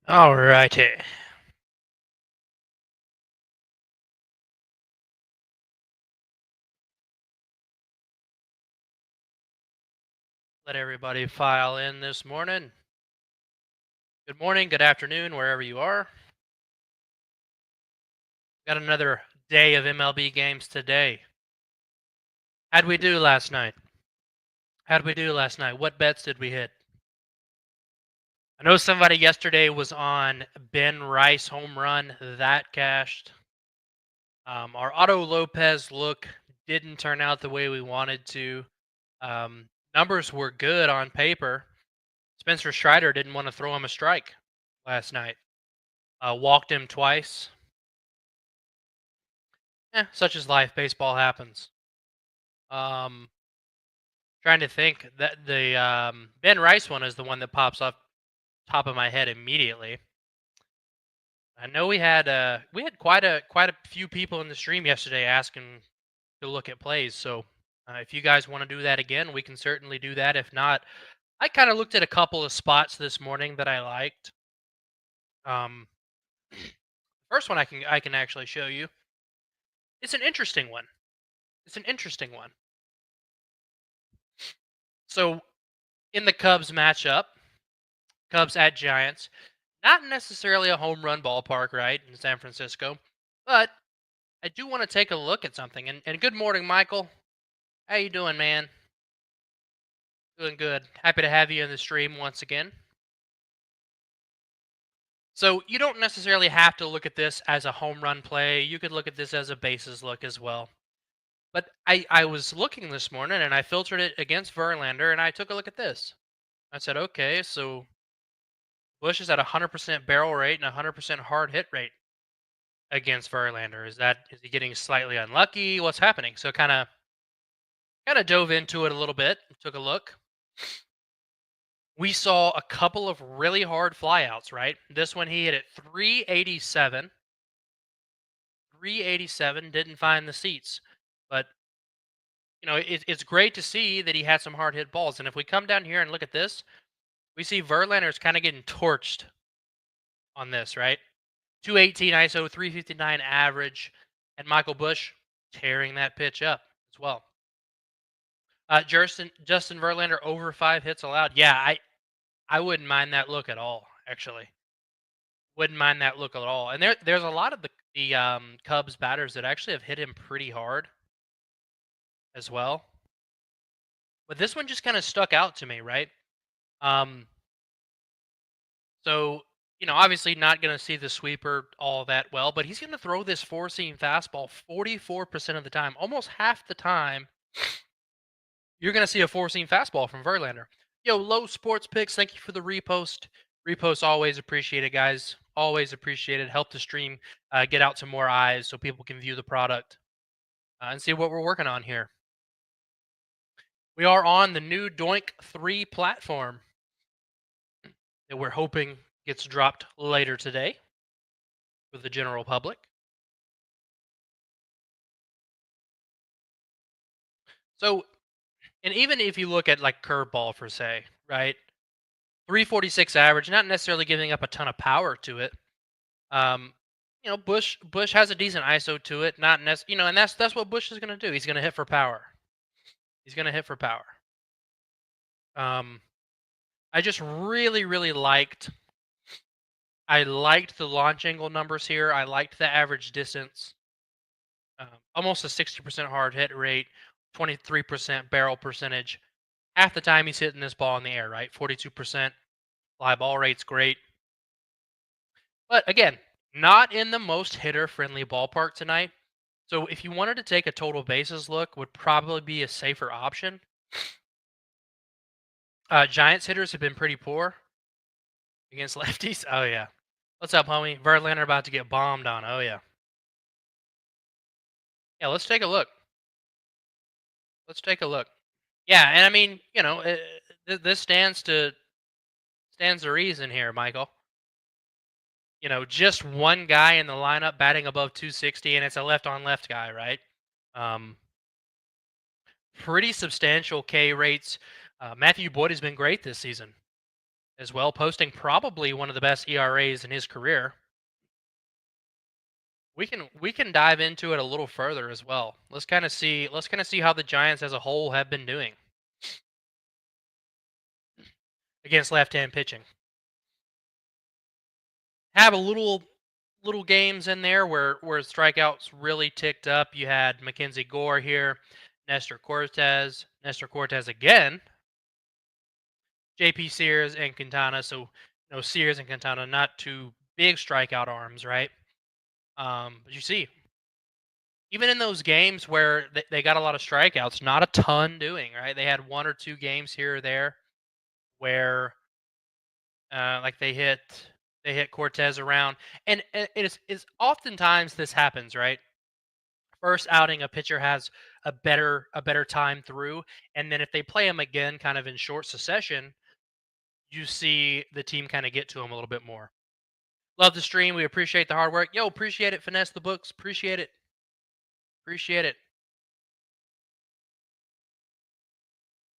Alrighty. Let everybody file in this morning. Good morning, good afternoon, wherever you are. Got another day of MLB games today. How'd we do last night? What bets did we hit? I know somebody yesterday was on Ben Rice home run. That cashed. Our Otto Lopez look didn't turn out the way we wanted to. Numbers were good on paper. Spencer Strider didn't want to throw him a strike last night. Walked him twice. Such is life. Baseball happens. Um, Trying to think that the Ben Rice one is the one that pops up top of my head immediately. I know we had quite a few people in the stream yesterday asking to look at plays. So if you guys want to do that again, we can certainly do that. If not, I kind of looked at a couple of spots this morning that I liked. Um, First one I can actually show you. It's an interesting one. It's an interesting one. So in the Cubs matchup, Cubs at Giants. Not necessarily a home run ballpark, right, in San Francisco, but I do want to take a look at something. And good morning, Michael. How you doing, man? Doing good. Happy to have you in the stream once again. So you don't necessarily have to look at this as a home run play. You could look at this as a bases look as well. But I was looking this morning and I filtered it against Verlander and I took a look at this. I said, okay, so Bush is at 100% barrel rate and 100% hard hit rate against Verlander. Is he getting slightly unlucky? What's happening? So kind of dove into it a little bit, took a look. We saw a couple of really hard flyouts, right? This one he hit at 387. 387 didn't find the seats. But it's great to see that he had some hard hit balls. And if we come down here and look at this, we see Verlander's kind of getting torched on this, right? 218 ISO, 359 average, and Michael Bush tearing that pitch up as well. Justin Verlander over 5 hits allowed. Yeah, I wouldn't mind that look at all. Actually, wouldn't mind that look at all. And there's a lot of the Cubs batters that actually have hit him pretty hard as well. But this one just kind of stuck out to me, right? Um, so obviously not going to see the sweeper all that well, but he's going to throw this four seam fastball 44% of the time, almost half the time. You're going to see a four seam fastball from Verlander. Yo, Low Sports Picks, thank you for the repost. Reposts always appreciated, guys. Always appreciated. Help the stream get out to more eyes so people can view the product and see what we're working on here. We are on the new Doink 3 platform that we're hoping gets dropped later today for the general public. So, and even if you look at like curveball for say, right? 346 average, not necessarily giving up a ton of power to it. Um, Bush has a decent ISO to it, not and that's what Bush is going to do. He's going to hit for power. He's going to hit for power. I just really liked. I liked the launch angle numbers here. I liked the average distance. Almost a 60% hard hit rate, 23% barrel percentage. Half the time he's hitting this ball in the air, right? 42%. Fly ball rate's great. But again, not in the most hitter-friendly ballpark tonight. So if you wanted to take a total bases look, would probably be a safer option. Giants hitters have been pretty poor against lefties. Oh yeah. What's up, homie? Verlander about to get bombed on. Oh yeah. Yeah, let's take a look. Let's take a look. Yeah, and I mean, this stands to reason here, Michael. Just one guy in the lineup batting above 260, and it's a left-on-left guy, right? Pretty substantial K rates. Matthew Boyd has been great this season as well, posting probably one of the best ERAs in his career. We can dive into it a little further as well. Let's kind of see how the Giants as a whole have been doing against left-hand pitching. Have a little games in there where strikeouts really ticked up. You had Mackenzie Gore here, Nestor Cortez again, JP Sears and Quintana. So Sears and Quintana, not two big strikeout arms, right? But you see, even in those games where they got a lot of strikeouts, not a ton doing, right? They had one or two games here or there where like they hit Cortez around, and it's oftentimes this happens, right? First outing, a pitcher has a better time through, and then if they play him again, kind of in short succession, you see the team kind of get to him a little bit more. Love the stream. We appreciate the hard work. Yo, appreciate it. Finesse the books. Appreciate it. Appreciate it.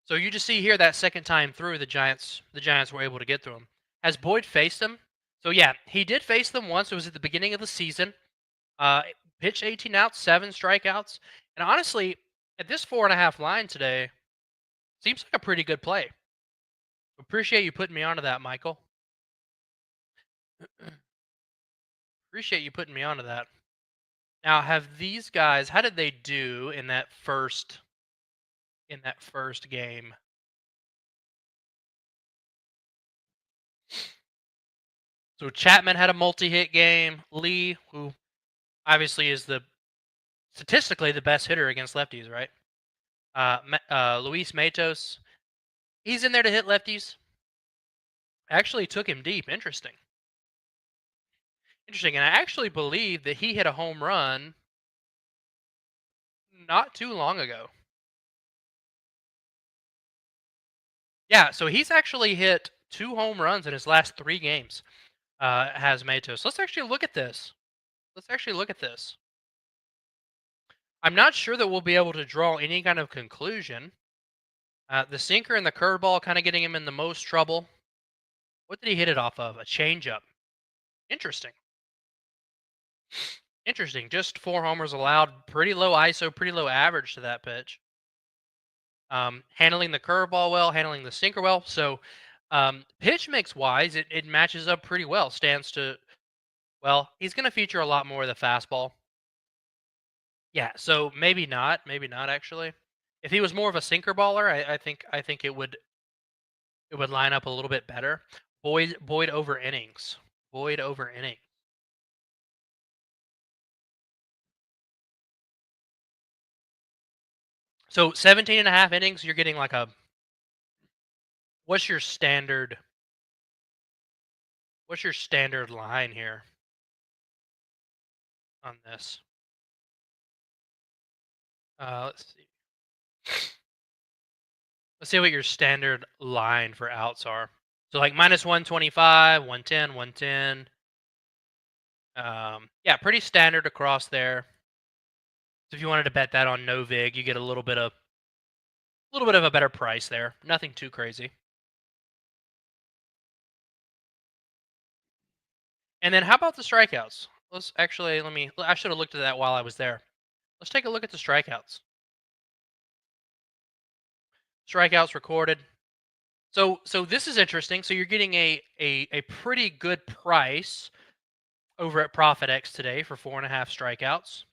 So you just see here that second time through, the Giants were able to get to him. Has Boyd faced him? So yeah, he did face them once. It was at the beginning of the season. Uh, Pitched 18 outs, 7 strikeouts, and honestly, at this 4.5 line today, seems like a pretty good play. Appreciate you putting me onto that, Michael. Appreciate you putting me onto that. Now, have these guys? How did they do in that first game? So Chapman had a multi-hit game. Lee, who obviously is statistically the best hitter against lefties, right? Luis Matos, he's in there to hit lefties. Actually took him deep. Interesting. Interesting. And I actually believe that he hit a home run not too long ago. Yeah, so he's actually hit 2 home runs in his last 3 games. Has Matos. Let's actually look at this. I'm not sure that we'll be able to draw any kind of conclusion. The sinker and the curveball kind of getting him in the most trouble. What did he hit it off of? A changeup. Interesting. Interesting. Just 4 homers allowed. Pretty low ISO, pretty low average to that pitch. Handling the curveball well, handling the sinker well. So, pitch mix wise, it matches up pretty well. Stands to, well, he's going to feature a lot more of the fastball. Yeah, so maybe not actually. If he was more of a sinker baller, I think it would line up a little bit better. Boyd over innings. Boyd over innings. So 17 and a half innings, you're getting like what's your standard line here on this? Let's see. Let's see what your standard line for outs are. So like minus 125, 110, 110. Yeah, pretty standard across there. So if you wanted to bet that on no vig, you get a little bit of a better price there. Nothing too crazy. And then how about the strikeouts? I should have looked at that while I was there. Let's take a look at the strikeouts. Strikeouts recorded. So this is interesting. So you're getting a pretty good price over at ProfitX today for 4.5 strikeouts.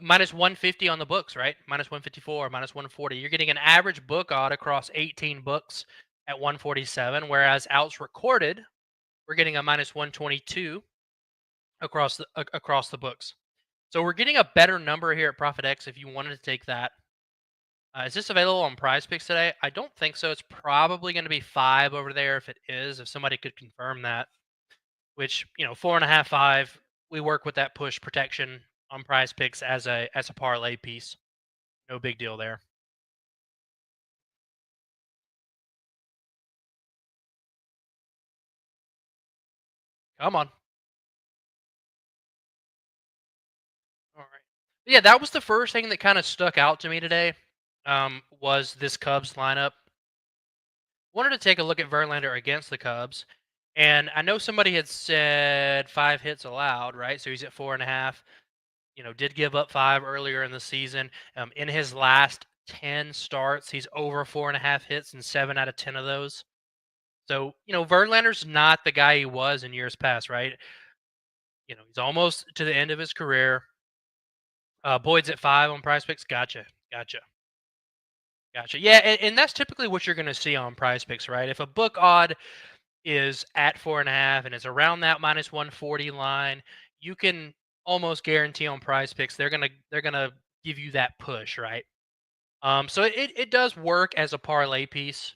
Minus 150 on the books, right? Minus 154, minus 140. You're getting an average book odd across 18 books at 147, whereas outs recorded, we're getting a minus 122 across the books. So we're getting a better number here at ProfitX if you wanted to take that. Is this available on Prize Picks today? I don't think so. It's probably going to be 5 over there if it is. If somebody could confirm that, which 4.5, 5. We work with that push protection on Prize Picks as a parlay piece. No big deal there. Come on. All right. Yeah, that was the first thing that kind of stuck out to me today. Was this Cubs lineup? Wanted to take a look at Verlander against the Cubs, and I know somebody had said 5 hits allowed, right? So he's at 4.5. Did give up 5 earlier in the season. In his last 10 starts, he's over 4.5 hits in 7 out of 10 of those. So, Verlander's not the guy he was in years past, right? He's almost to the end of his career. Boyd's at 5 on Prize Picks. Gotcha. Yeah, and that's typically what you're going to see on Prize Picks, right? If a book odd is at 4.5 and it's around that minus 140 line, you can almost guarantee on Prize Picks they're gonna give you that push, right? So it does work as a parlay piece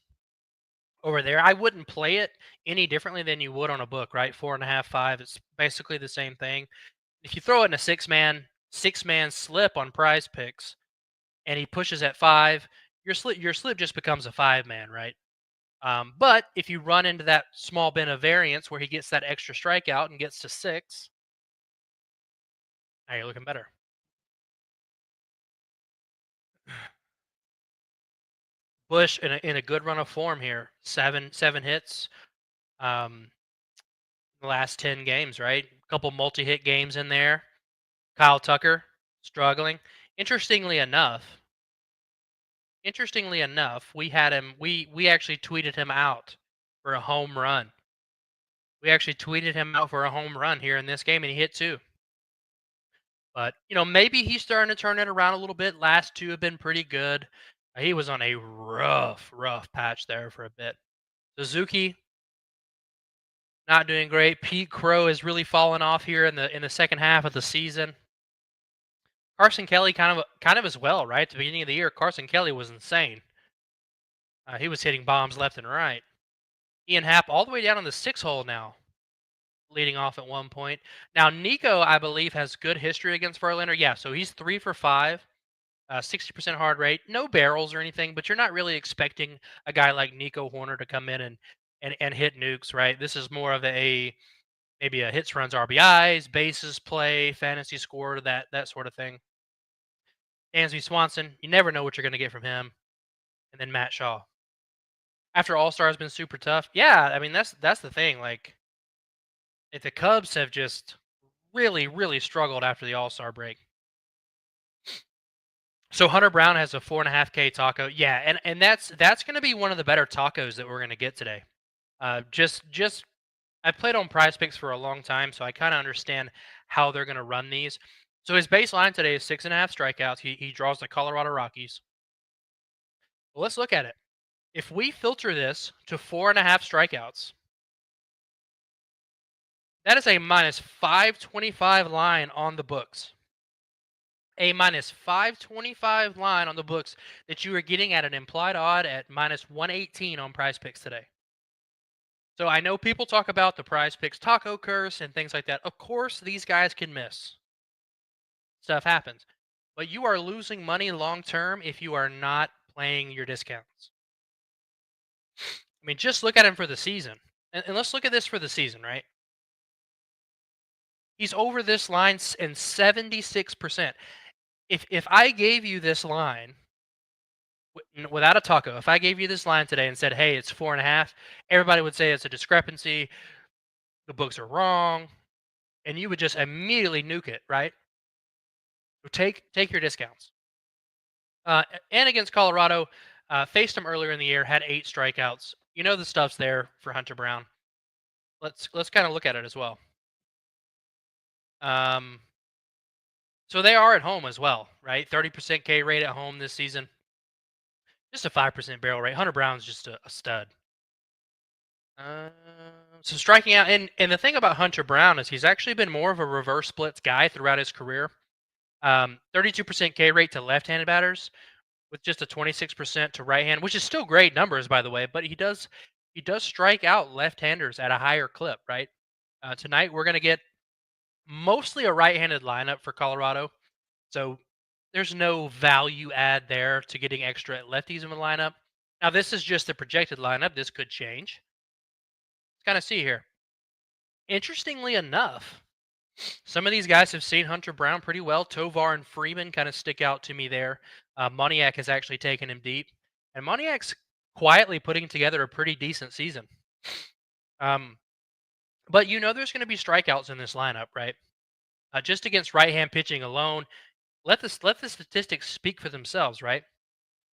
over there. I wouldn't play it any differently than you would on a book, right? 4.5, 5. It's basically the same thing. If you throw it in a six man slip on Prize Picks and he pushes at 5, your slip just becomes a 5-man, right? But if you run into that small bin of variance where he gets that extra strikeout and gets to 6, now you're looking better. Bush in a good run of form here. Seven hits. The last 10 games, right? A couple multi-hit games in there. Kyle Tucker struggling. Interestingly enough, we had him. We actually tweeted him out for a home run. We actually tweeted him out for a home run here in this game, and he hit 2. But, maybe he's starting to turn it around a little bit. Last 2 have been pretty good. He was on a rough patch there for a bit. Suzuki not doing great. Pete Crow has really fallen off here in the second half of the season. Carson Kelly kind of as well, right? At the beginning of the year, Carson Kelly was insane. He was hitting bombs left and right. Ian Happ all the way down on the 6 hole now, leading off at one point. Now Nico, I believe, has good history against Verlander. Yeah, so he's 3 for 5. 60% hard rate, no barrels or anything, but you're not really expecting a guy like Nico Horner to come in and hit nukes, right? This is more of maybe a hits, runs, RBIs, bases play, fantasy score, that sort of thing. Dansby Swanson, you never know what you're going to get from him, and then Matt Shaw. After All Star has been super tough, yeah. I mean that's the thing. Like, if the Cubs have just really struggled after the All Star break. So Hunter Brown has a 4.5K taco. Yeah, and that's going to be one of the better tacos that we're going to get today. Just I've played on Prize Picks for a long time, so I kind of understand how they're going to run these. So his baseline today is 6.5 strikeouts. He draws the Colorado Rockies. Well, let's look at it. If we filter this to 4.5 strikeouts, that is a minus 525 line on the books. A minus 525 line on the books that you are getting at an implied odd at minus 118 on Prize Picks today. So I know people talk about the Prize Picks taco curse and things like that. Of course, these guys can miss. Stuff happens. But you are losing money long term if you are not playing your discounts. I mean, just look at him for the season. And let's look at this for the season, right? He's over this line in 76%. If I gave you this line without a taco, if I gave you this line today and said, "Hey, it's 4.5," everybody would say it's a discrepancy. The books are wrong, and you would just immediately nuke it, right? So take your discounts. And against Colorado, faced him earlier in the year, had 8 strikeouts. You know the stuff's there for Hunter Brown. Let's kind of look at it as well. So they are at home as well, right? 30% K rate at home this season. Just a 5% barrel rate. Hunter Brown's just a stud. So striking out, and the thing about Hunter Brown is he's actually been more of a reverse splits guy throughout his career. 32% K rate to left-handed batters, with just a 26% to right-hand, which is still great numbers, by the way. But he does strike out left-handers at a higher clip, right? Tonight we're gonna get mostly a right-handed lineup for Colorado, so there's no value add there to getting extra lefties in the lineup. Now this is just the projected lineup. This could change. Let's kind of see here. Interestingly enough, some of these guys have seen Hunter Brown pretty well. Tovar and Freeman kind of stick out to me there. Moniak has actually taken him deep, and Moniak's quietly putting together a pretty decent season. Um, but there's going to be strikeouts in this lineup, right? Just against right-hand pitching alone, let the statistics speak for themselves, right?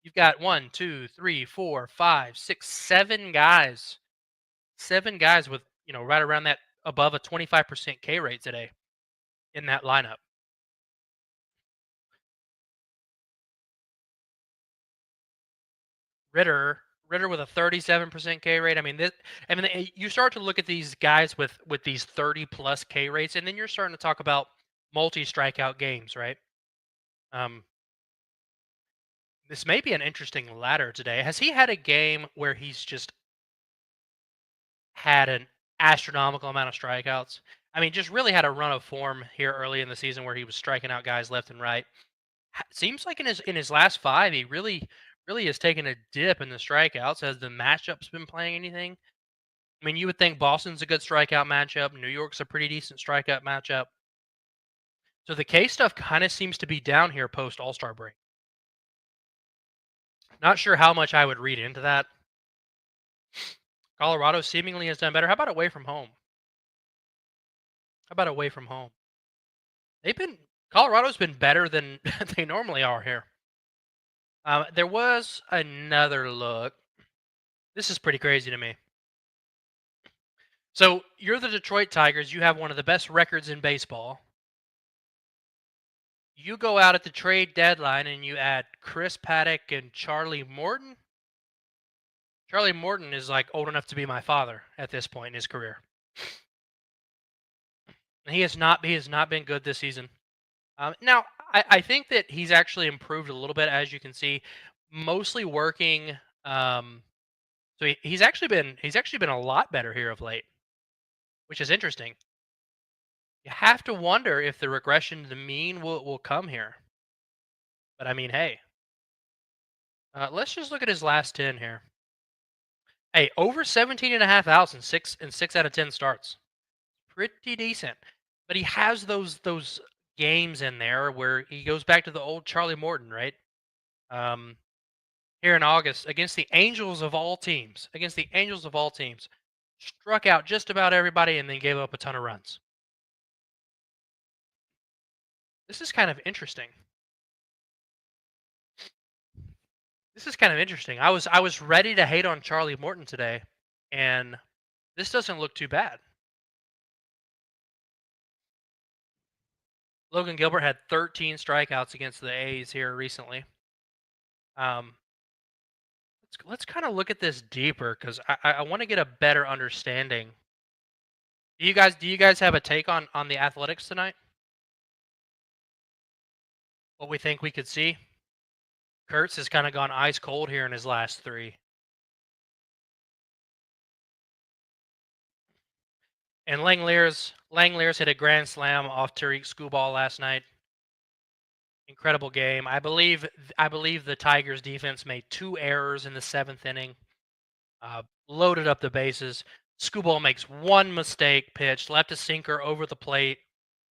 You've got one, two, three, four, five, six, 7 guys, 7 guys with right around that above a 25% K rate today in that lineup. Ritter with a 37% K rate. I mean, you start to look at these guys with these 30 plus K rates, and then you're starting to talk about multi strikeout games, right? Um, this may be an interesting ladder today. Has he had a game where he's just had an astronomical amount of strikeouts? I mean, just really had a run of form here early in the season where he was striking out guys left and right. Seems like in his last 5, he really has taken a dip in the strikeouts. Has the matchups been playing anything? I mean, you would think Boston's a good strikeout matchup. New York's a pretty decent strikeout matchup. So the K stuff kind of seems to be down here post All Star break. Not sure how much I would read into that. Colorado seemingly has done better. How about away from home? How about away from home? Colorado's been better than they normally are here. There was another look. This is pretty crazy to me. So you're the Detroit Tigers. You have one of the best records in baseball. You go out at the trade deadline and you add Chris Paddock and Charlie Morton. Charlie Morton is like old enough to be my father at this point in his career. And he has not been good this season. Now I think that he's actually improved a little bit, as you can see, mostly working. So he's actually been a lot better here of late, which is interesting. You have to wonder if the regression to the mean will come here. But I mean, hey, let's just look at his last 10 here. Hey, over 17 and a half outs in 6 out of 10 starts. Pretty decent. But he has those games in there where he goes back to the old Charlie Morton, right? Um, Here in August against the Angels of all teams, struck out just about everybody and then gave up a ton of runs. This is kind of interesting. I was ready to hate on Charlie Morton today, and this doesn't look too bad. Logan Gilbert had 13 strikeouts against the A's here recently. Um, let's kind of look at this deeper because I want to get a better understanding. Do you guys have a take on the Athletics tonight? What we think we could see? Kurtz has kind of gone ice cold here in his last 3. And Langlears hit a grand slam off Tariq Skubal last night. Incredible game. I believe the Tigers defense made 2 errors in the 7th inning. Loaded up the bases. Skubal makes 1 mistake pitch, left a sinker over the plate.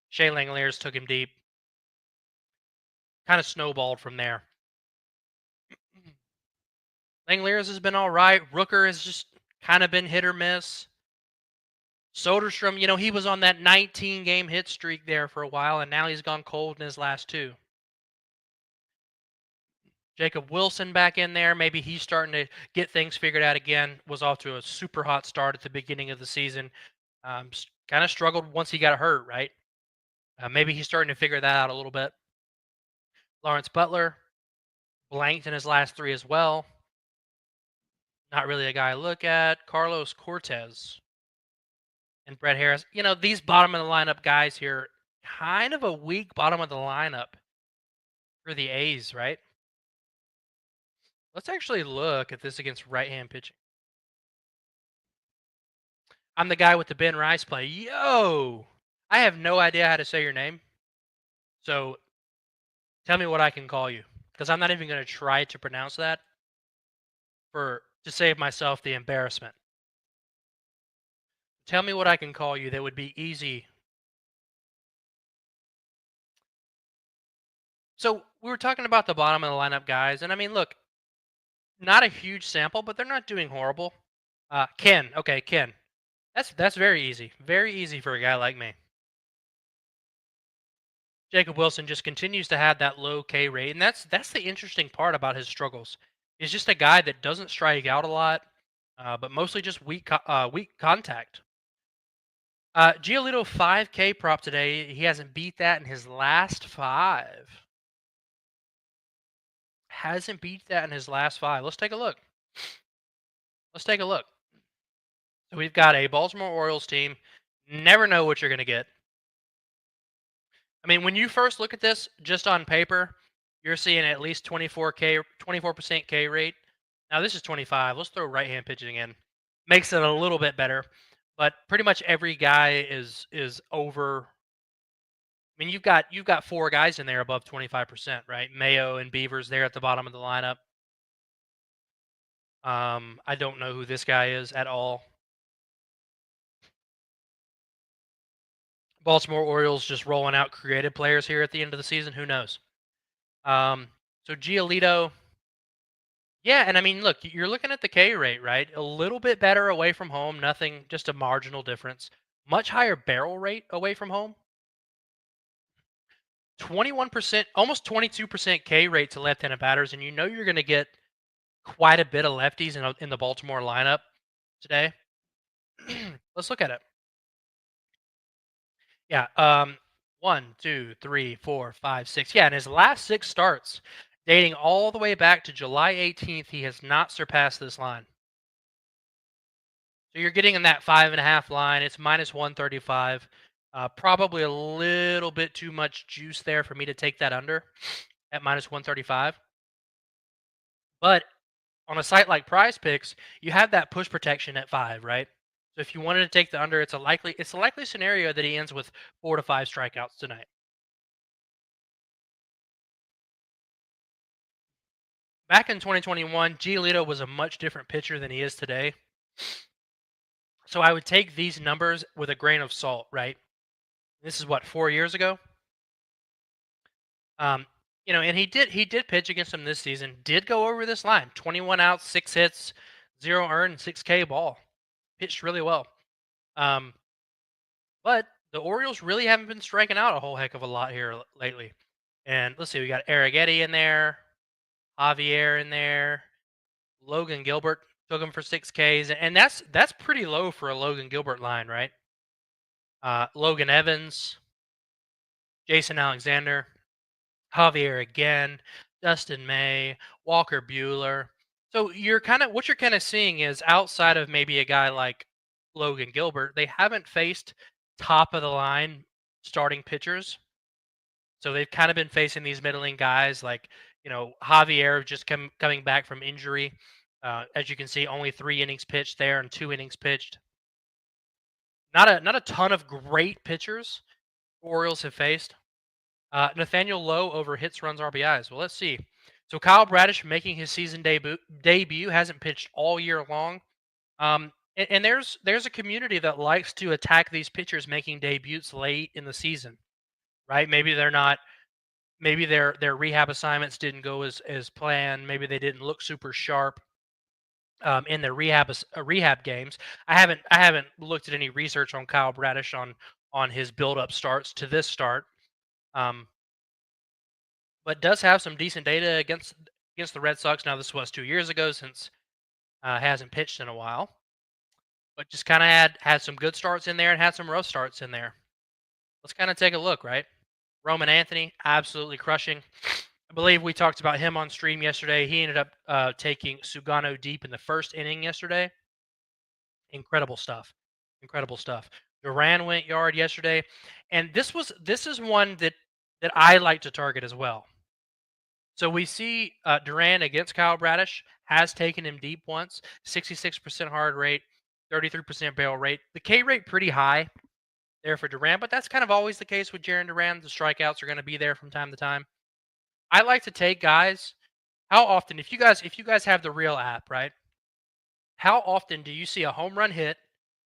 Shea Langlears took him deep. Kind of snowballed from there. Langlears has been all right. Rooker has just kind of been hit or miss. Soderstrom, he was on that 19-game hit streak there for a while, and now he's gone cold in his last 2. Jacob Wilson back in there. Maybe he's starting to get things figured out again. Was off to a super hot start at the beginning of the season. Kind of struggled once he got hurt, right? Maybe he's starting to figure that out a little bit. Lawrence Butler blanked in his last 3 as well. Not really a guy I look at. Carlos Cortez and Brett Harris. These bottom of the lineup guys here, kind of a weak bottom of the lineup for the A's, right? Let's actually look at this against right-hand pitching. I'm the guy with the Ben Rice play. Yo! I have no idea how to say your name. So tell me what I can call you. Because I'm not even going to try to pronounce that to save myself the embarrassment. Tell me what I can call you that would be easy. So we were talking about the bottom of the lineup guys, and I mean, look, Not a huge sample, but they're not doing horrible. Ken. Okay, Ken. That's very easy. Very easy for a guy like me. Jacob Wilson just continues to have that low K rate, and that's the interesting part about his struggles. He's just a guy that doesn't strike out a lot, but mostly just weak contact. Giolito 5K prop today. He hasn't beat that in his last five. Hasn't beat that in his last five. Let's take a look. Let's take a look. So we've got a Baltimore Orioles team. Never know what you're going to get. I mean, when you first look at this just on paper, you're seeing at least 24% K rate. Now this is 25. Let's throw right-hand pitching in. Makes it a little bit better, but pretty much every guy is over. I mean, you've got four guys in there above 25%, right? Mayo and Beavers there at the bottom of the lineup. I don't know who this guy is at all. Baltimore Orioles just rolling out creative players here at the end of the season. Who knows? Um, so Giolito, yeah, and I mean, look, you're looking at the K rate, right? A little bit better away from home, nothing, just a marginal difference. Much higher barrel rate away from home. 21%, almost 22% K rate to left-handed batters, and you know you're going to get quite a bit of lefties in the Baltimore lineup today. Let's look at it. Yeah, 1, 2, 3, 4, 5, 6. Yeah, in his last 6 starts, dating all the way back to July 18th, he has not surpassed this line. So you're getting in that 5.5 line. It's minus 135. Probably a little bit too much juice there for me to take that under at minus 135. But on a site like Prize Picks, you have that push protection at 5, right? So if you wanted to take the under, it's a likely scenario that he ends with 4 to 5 strikeouts tonight. Back in 2021, Giolito was a much different pitcher than he is today. So I would take these numbers with a grain of salt, right? This is what, 4 years ago? Um, and he did pitch against him this season. Did go over this line: 21 outs, 6 hits, 0 earned, 6K ball. Pitched really well. Um, but the Orioles really haven't been striking out a whole heck of a lot here lately. And let's see, we got Arrighetti in there, Javier in there, Logan Gilbert took him for 6Ks, and that's pretty low for a Logan Gilbert line, right? Logan Evans, Jason Alexander, Javier again, Dustin May, Walker Bueller. So what you're kind of seeing is outside of maybe a guy like Logan Gilbert, they haven't faced top of the line starting pitchers. So they've kind of been facing these middling guys like, Javier just coming back from injury. As you can see, only 3 innings pitched there and 2 innings pitched. Not a ton of great pitchers Orioles have faced. Nathaniel Lowe over hits, runs, RBIs. Well, let's see. So Kyle Bradish making his season debut hasn't pitched all year long. And there's a community that likes to attack these pitchers making debuts late in the season, right? Maybe their rehab assignments didn't go as planned. Maybe they didn't look super sharp in their rehab games. I haven't looked at any research on Kyle Bradish on his build up starts to this start. Um, but does have some decent data against the Red Sox. Now this was 2 years ago since hasn't pitched in a while, but just kind of had some good starts in there and had some rough starts in there. Let's kind of take a look, right? Roman Anthony absolutely crushing. I believe we talked about him on stream yesterday. He ended up taking Sugano deep in the first inning yesterday. Incredible stuff. Incredible stuff. Duran went yard yesterday, and this is one that I like to target as well. So we see Duran against Kyle Bradish has taken him deep once, 66% hard rate, 33% barrel rate. The K rate pretty high there for Duran, but that's kind of always the case with Jarren Duran. The strikeouts are going to be there from time to time. I like to take guys. How often, if you guys have the Real app, right? How often do you see a home run hit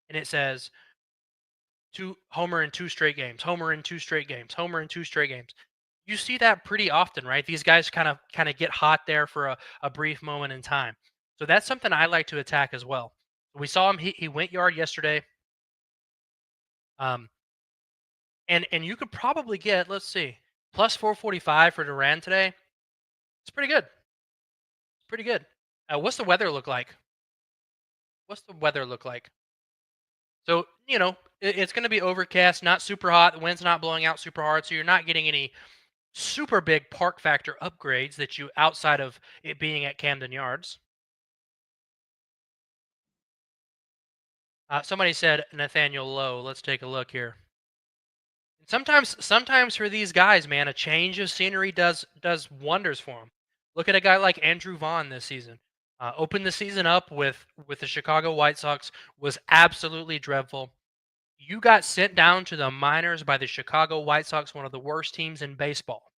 and it says homer in 2 straight games, homer in 2 straight games, homer in 2 straight games? You see that pretty often, right? These guys kind of get hot there for a brief moment in time. So that's something I like to attack as well. We saw him; he went yard yesterday, um, and you could probably get, let's see, plus 445 for Duran today. It's pretty good. Pretty good. What's the weather look like? What's the weather look like? So it's going to be overcast, not super hot. The wind's not blowing out super hard, so you're not getting any super big park factor upgrades that you outside of it being at Camden Yards. Somebody said Nathaniel Lowe. Let's take a look here. Sometimes for these guys, man, a change of scenery does wonders for them. Look at a guy like Andrew Vaughn this season. Opened the season up with the Chicago White Sox, was absolutely dreadful. You got sent down to the minors by the Chicago White Sox, one of the worst teams in baseball.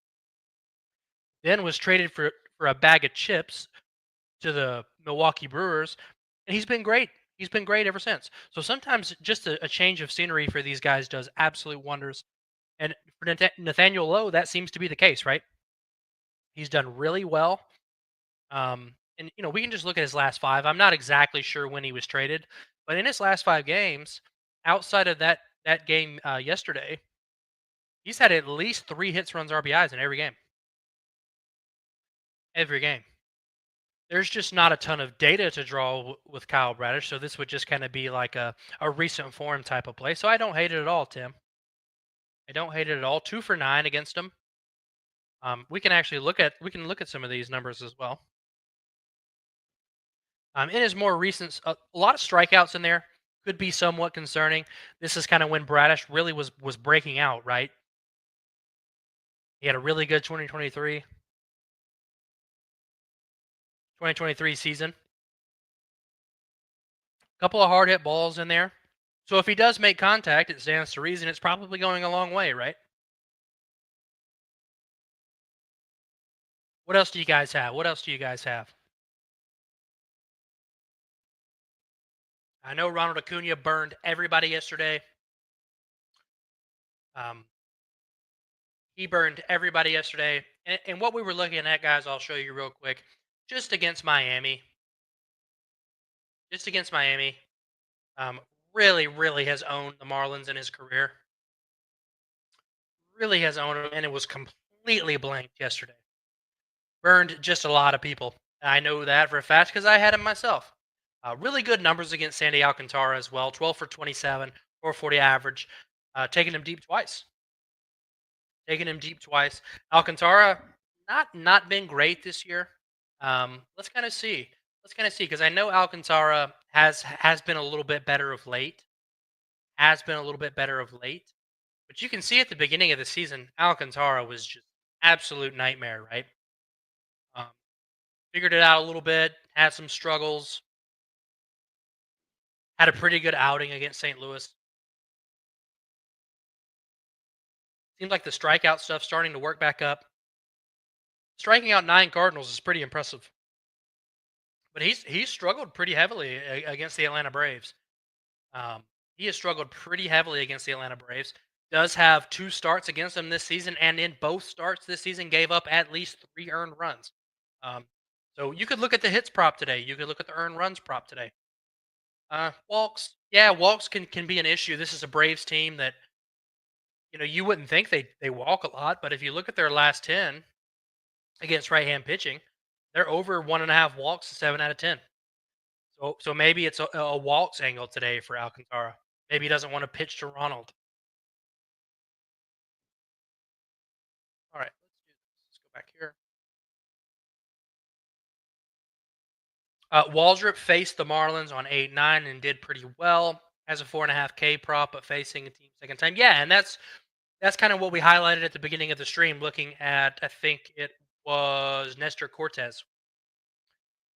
Then was traded for a bag of chips to the Milwaukee Brewers, and he's been great. He's been great ever since. So sometimes just a change of scenery for these guys does absolute wonders. And for Nathaniel Lowe, that seems to be the case, right? He's done really well. And we can just look at his last five. I'm not exactly sure when he was traded, but in his last 5 games, outside of that game yesterday, he's had at least 3 hits, runs, RBIs in every game. Every game. There's just not a ton of data to draw with Kyle Bradish, so this would just kind of be like a recent form type of play. So I don't hate it at all, Tim. I don't hate it at all. 2 for 9 against him. We can look at some of these numbers as well. In his more recent, a lot of strikeouts in there could be somewhat concerning. This is kind of when Bradish really was breaking out, right? He had a really good 2023 season. Couple of hard hit balls in there. So if he does make contact, it stands to reason it's probably going a long way, right? What else do you guys have? What else do you guys have? I know Ronald Acuna burned everybody yesterday. Um, he burned everybody yesterday. And what we were looking at, guys, I'll show you real quick. Just against Miami. Just against Miami. Um, really, really has owned the Marlins in his career. Really has owned them, and it was completely blanked yesterday. Burned just a lot of people. I know that for a fact because I had him myself. Really good numbers against Sandy Alcantara as well. 12 for 27, 440 average. Taking him deep twice. Taking him deep twice. Alcantara not been great this year. Let's kind of see. Let's kind of see because I know Alcantara has been a little bit better of late. Has been a little bit better of late. But you can see at the beginning of the season, Alcantara was just absolute nightmare, right? Um, Figured it out a little bit, had some struggles, had a pretty good outing against St. Louis. Seems like the strikeout stuff starting to work back up. Striking out 9 Cardinals is pretty impressive, but he's struggled pretty heavily against the Atlanta Braves. Um, he has struggled pretty heavily against the Atlanta Braves. Does have 2 starts against them this season, and in both starts this season, gave up at least 3 earned runs. Um, so you could look at the hits prop today. You could look at the earned runs prop today. Walks, yeah, walks can be an issue. This is a Braves team that you wouldn't think they walk a lot, but if you look at their last 10 against right-hand pitching, they're over 1.5 walks, 7 out of 10. So maybe it's a walks angle today for Alcantara. Maybe he doesn't want to pitch to Ronald. All right, let's do this. Let's go back here. Waldrop faced the Marlins on 8-9 and did pretty well as a 4.5K prop, but facing a team second time. Yeah, and that's kind of what we highlighted at the beginning of the stream, looking at, I think it was Nestor Cortez.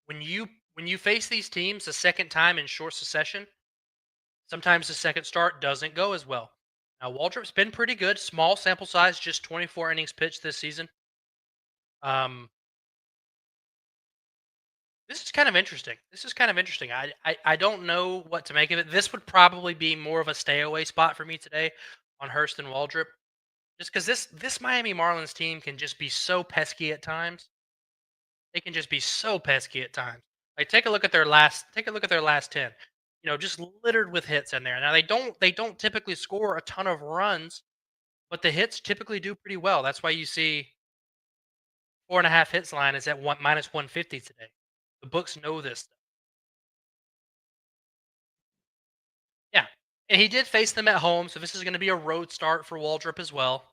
When you face these teams a second time in short succession, sometimes the second start doesn't go as well. Now Waldrop's been pretty good, small sample size, just 24 innings pitched this season. Um, this is kind of interesting. This is kind of interesting. I don't know what to make of it. This would probably be more of a stay away spot for me today on Hurst and Waldrop. Just because this Miami Marlins team can just be so pesky at times. They can just be so pesky at times. Like take a look at their last 10. You know, just littered with hits in there. Now they don't typically score a ton of runs, but the hits typically do pretty well. That's why you see 4.5 hits line is at one minus 150 today. The books know this stuff. Yeah. And he did face them at home, so this is going to be a road start for Waldrop as well.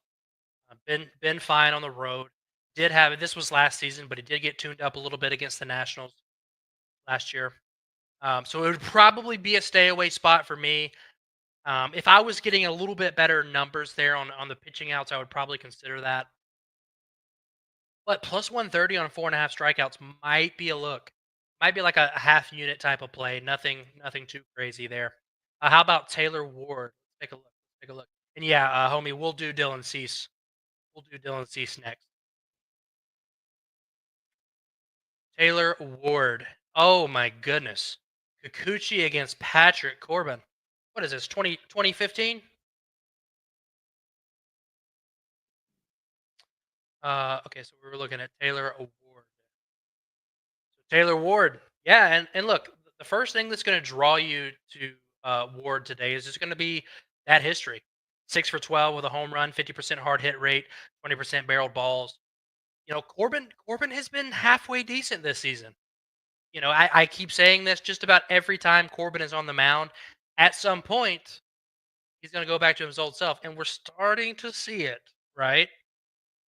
Been fine on the road. Did have this was last season, but he did get tuned up a little bit against the Nationals last year. So it would probably be a stay away spot for me. If I was getting a little bit better numbers there on the pitching outs, I would probably consider that. But plus 130 on 4.5 strikeouts might be a look. Might be like a half unit type of play. Nothing too crazy there. How about Taylor Ward? Take a look. Take a look. And yeah, homie, we'll do Dylan Cease. We'll do Dylan Cease next. Taylor Ward. Oh my goodness. Kikuchi against Patrick Corbin. What is this? 2015? Okay, so we were looking at Taylor Ward. Taylor Ward. Yeah, and look, the first thing that's going to draw you to Ward today is just going to be that history. 6 for 12 with a home run, 50% hard hit rate, 20% barreled balls. You know, Corbin has been halfway decent this season. You know, I keep saying this just about every time Corbin is on the mound. At some point, he's going to go back to his old self, and we're starting to see it, right?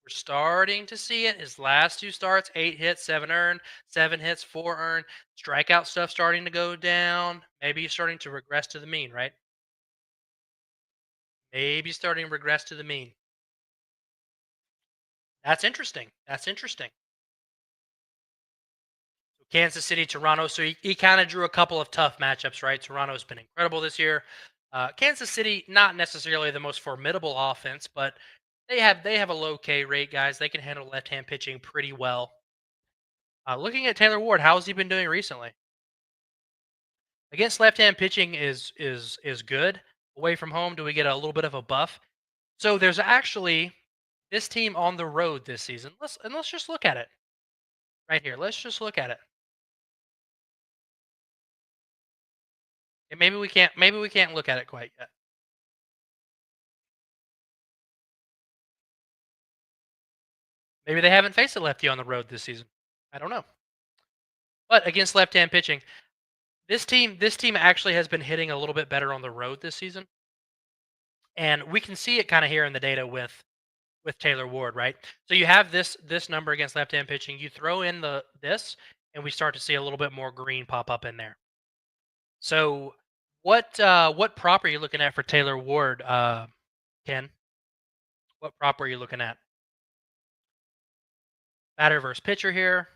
We're starting to see it. His last two starts, 8 hits, 7 earned, 7 hits, 4 earned. Strikeout stuff starting to go down. Maybe he's starting to regress to the mean, right? Maybe starting to regress to the mean. That's interesting. That's interesting. Kansas City, Toronto. So he kind of drew a couple of tough matchups, right? Toronto's been incredible this year. Kansas City, not necessarily the most formidable offense, but they have a low K rate, guys. They can handle left hand pitching pretty well. Looking at Taylor Ward, how has he been doing recently? Against left hand pitching is good. Away from home, do we get a little bit of a buff? So there's actually this team on the road this season. Let's just look at it right here. Let's just look at it. And maybe we can't look at it quite yet. Maybe they haven't faced a lefty on the road this season. I don't know. But against left-hand pitching, this team actually has been hitting a little bit better on the road this season. And we can see it kind of here in the data with Taylor Ward, right? So you have this number against left-hand pitching. You throw in this, and we start to see a little bit more green pop up in there. So what prop are you looking at for Taylor Ward, Ken? What prop are you looking at? Batter versus pitcher here.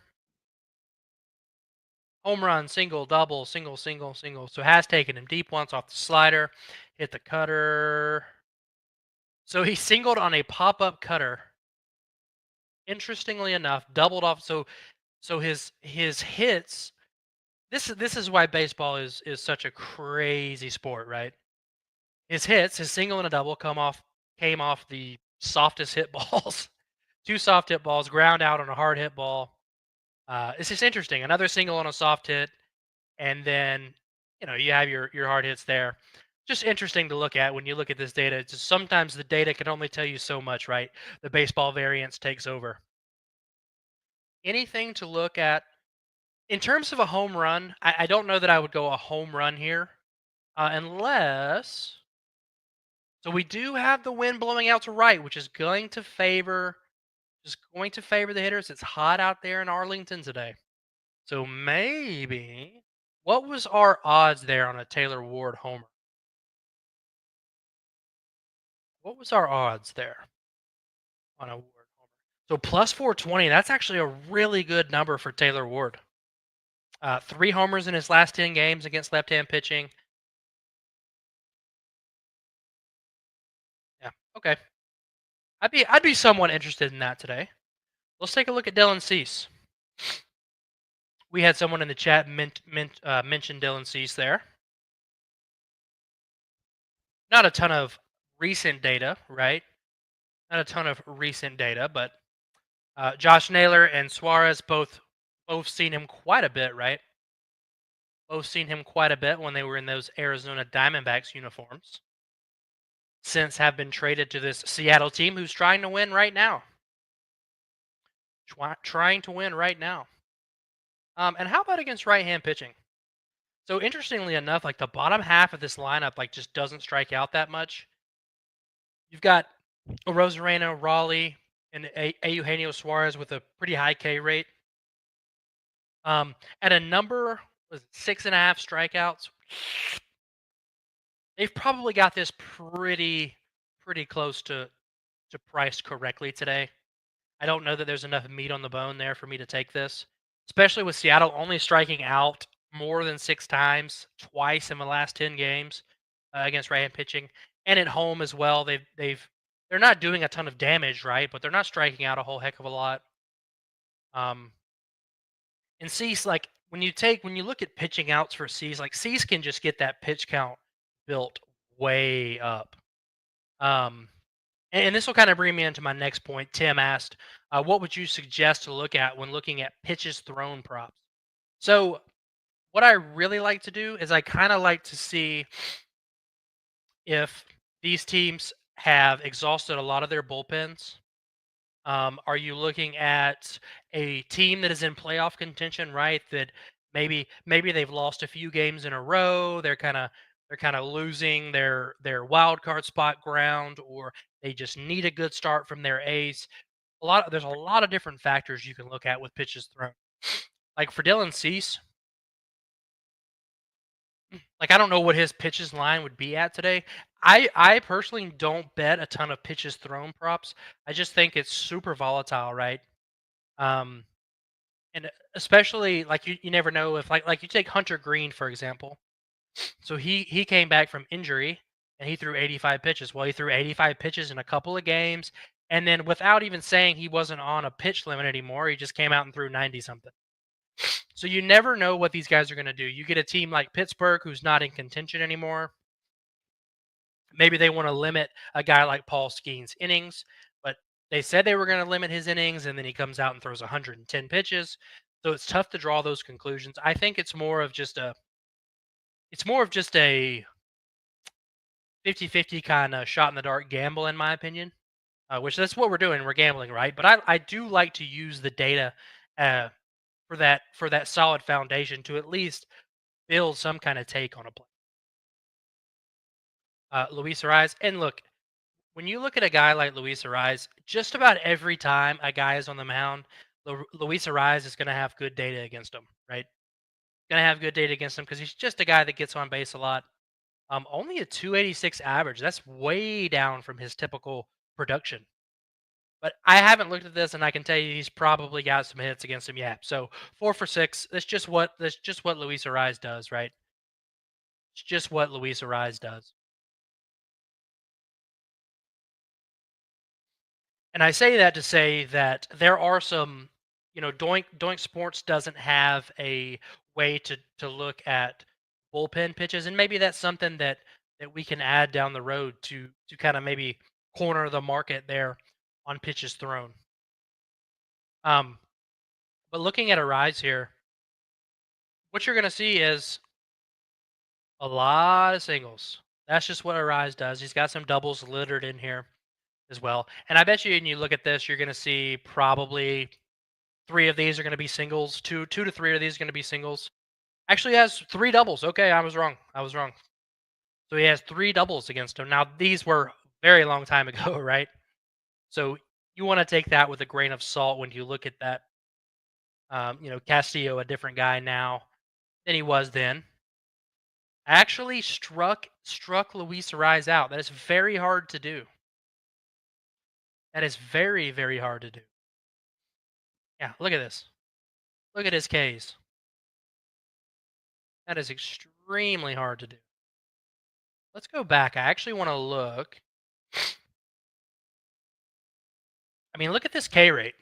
Home run, single, double, single, single, single. So has taken him deep once off the slider, hit the cutter. So he singled on a pop-up cutter. Interestingly enough, doubled off. So his hits. This is why baseball is such a crazy sport, right? His single and a double came off the softest hit balls, two soft hit balls, ground out on a hard hit ball. It's just interesting. Another single on a soft hit, and then you have your hard hits there. Just interesting to look at when you look at this data. It's just sometimes the data can only tell you so much, right? The baseball variance takes over. Anything to look at in terms of a home run? I don't know that I would go a home run here, unless. So we do have the wind blowing out to right, which is going to favor the hitters. It's hot out there in Arlington today. So maybe what was our odds there on a Taylor Ward homer? What was our odds there on a Ward homer? So plus 420, that's actually a really good number for Taylor Ward. 3 homers in his last 10 games against left-hand pitching. Yeah, okay. I'd be somewhat interested in that today. Let's take a look at Dylan Cease. We had someone in the chat mention Dylan Cease there. Not a ton of recent data, right? Not a ton of recent data, but Josh Naylor and Suarez both seen him quite a bit, right? Both seen him quite a bit when they were in those Arizona Diamondbacks uniforms. Since have been traded to this Seattle team who's trying to win right now. Trying to win right now. And how about against right-hand pitching? So interestingly enough, like the bottom half of this lineup, like just doesn't strike out that much. You've got a Rosarena, Raleigh, and Eugenio Suarez with a pretty high K rate. At a number was it 6.5 strikeouts. They've probably got this pretty close to priced correctly today. I don't know that there's enough meat on the bone there for me to take this, especially with Seattle only striking out more than 6 times, twice in the last 10 games against right-hand pitching, and at home as well. They're not doing a ton of damage, right? But they're not striking out a whole heck of a lot. Um, and Cease, like when you look at pitching outs for Cease, like Cease can just get that pitch count built way up. Um, and this will kind of bring me into my next point. Tim asked, what would you suggest to look at when looking at pitches thrown props? So, what I really like to do is I kind of like to see if these teams have exhausted a lot of their bullpens. Are you looking at a team that is in playoff contention, right? That maybe they've lost a few games in a row. They're kind of losing their wild card spot ground, or they just need a good start from their ace. There's a lot of different factors you can look at with pitches thrown. Like for Dylan Cease, like I don't know what his pitches line would be at today. I personally don't bet a ton of pitches thrown props. I just think it's super volatile, right? Um, and especially like you never know if like you take Hunter Green for example. So he came back from injury and he threw 85 pitches. Well, he threw 85 pitches in a couple of games, and then without even saying he wasn't on a pitch limit anymore, he just came out and threw 90 something. So you never know what these guys are going to do. You get a team like Pittsburgh who's not in contention anymore. Maybe they want to limit a guy like Paul Skeens' innings, but they said they were going to limit his innings, and then he comes out and throws 110 pitches. So it's tough to draw those conclusions. I think it's more of just a 50-50 kind of shot in the dark gamble, in my opinion. Which that's what we're doing. We're gambling, right? But I do like to use the data uh, for that solid foundation to at least build some kind of take on a play. Luis Ariz, and look, when you look at a guy like Luis Ariz, just about every time a guy is on the mound, Luis Ariz is going to have good data against him, right? Going to have good data against him because he's just a guy that gets on base a lot. Only a 286 average. That's way down from his typical production. But I haven't looked at this, and I can tell you he's probably got some hits against him. Yeah. So 4 for 6. That's just what Luis Ariz does, right? It's just what Luis Ariz does. And I say that to say that there are some, Doink Sports doesn't have a way to look at bullpen pitches, and maybe that's something that we can add down the road to kind of maybe corner the market there on pitches thrown. Um, but looking at a rise here, what you're going to see is a lot of singles. That's just what Arise does. He's got some doubles littered in here as well. And I bet you, when you look at this, you're going to see probably 3 of these are going to be singles. Two to 3 of these are going to be singles. Actually, he has 3 doubles. Okay, I was wrong. So he has 3 doubles against him. Now, these were very long time ago, right? So you want to take that with a grain of salt when you look at that. Castillo, a different guy now than he was then. Actually struck Luis Ariz out. That is very hard to do. That is very, very hard to do. Yeah, look at this. Look at his Ks. That is extremely hard to do. Let's go back. I actually want to look. I mean, look at this K rate.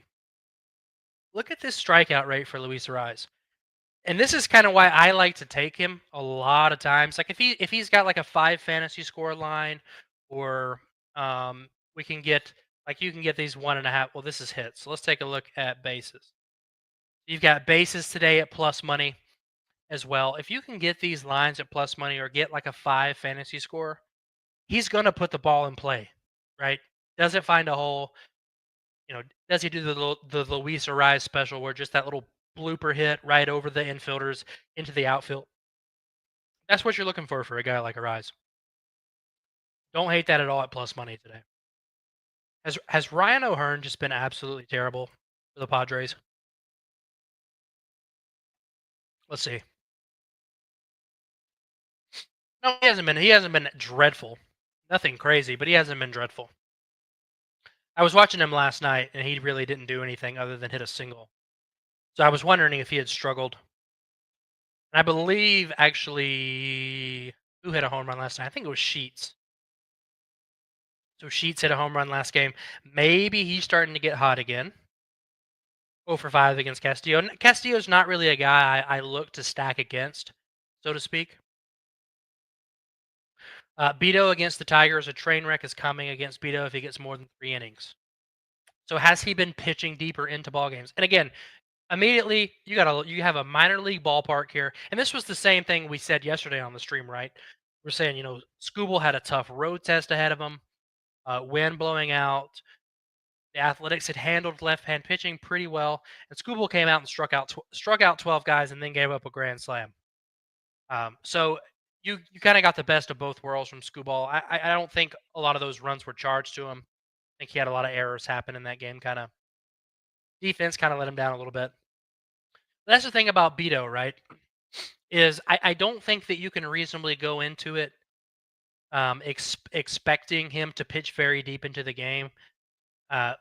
Look at this strikeout rate for Luis Ariz. And this is kind of why I like to take him a lot of times. Like if he's got like a 5 fantasy score line, or we can get Like you can get these 1.5. Well, this is hits. So let's take a look at bases. You've got bases today at plus money as well. If you can get these lines at plus money or get like a 5 fantasy score, he's gonna put the ball in play, right? Does it find a hole? Does he do the Luis Ariz special where just that little blooper hit right over the infielders into the outfield? That's what you're looking for a guy like Ariz. Don't hate that at all at plus money today. Has Ryan O'Hearn just been absolutely terrible for the Padres? Let's see. No, he hasn't been. He hasn't been dreadful. Nothing crazy, but he hasn't been dreadful. I was watching him last night, and he really didn't do anything other than hit a single. So I was wondering if he had struggled. And I believe actually, who hit a home run last night? I think it was Sheets. So Sheets hit a home run last game. Maybe he's starting to get hot again. 0 for 5 against Castillo. Castillo's not really a guy I look to stack against, so to speak. Beto against the Tigers, a train wreck is coming against Beto if he gets more than 3 innings. So has he been pitching deeper into ball games? And again, immediately you have a minor league ballpark here, and this was the same thing we said yesterday on the stream, right? We're saying Skubal had a tough road test ahead of him, wind blowing out. The Athletics had handled left-hand pitching pretty well, and Skubal came out and struck out 12 guys and then gave up a grand slam. So you kind of got the best of both worlds from Skubal. I don't think a lot of those runs were charged to him. I think he had a lot of errors happen in that game. Kind of defense kind of let him down a little bit. That's the thing about Beto, right? Is I don't think that you can reasonably go into it expecting him to pitch very deep into the game.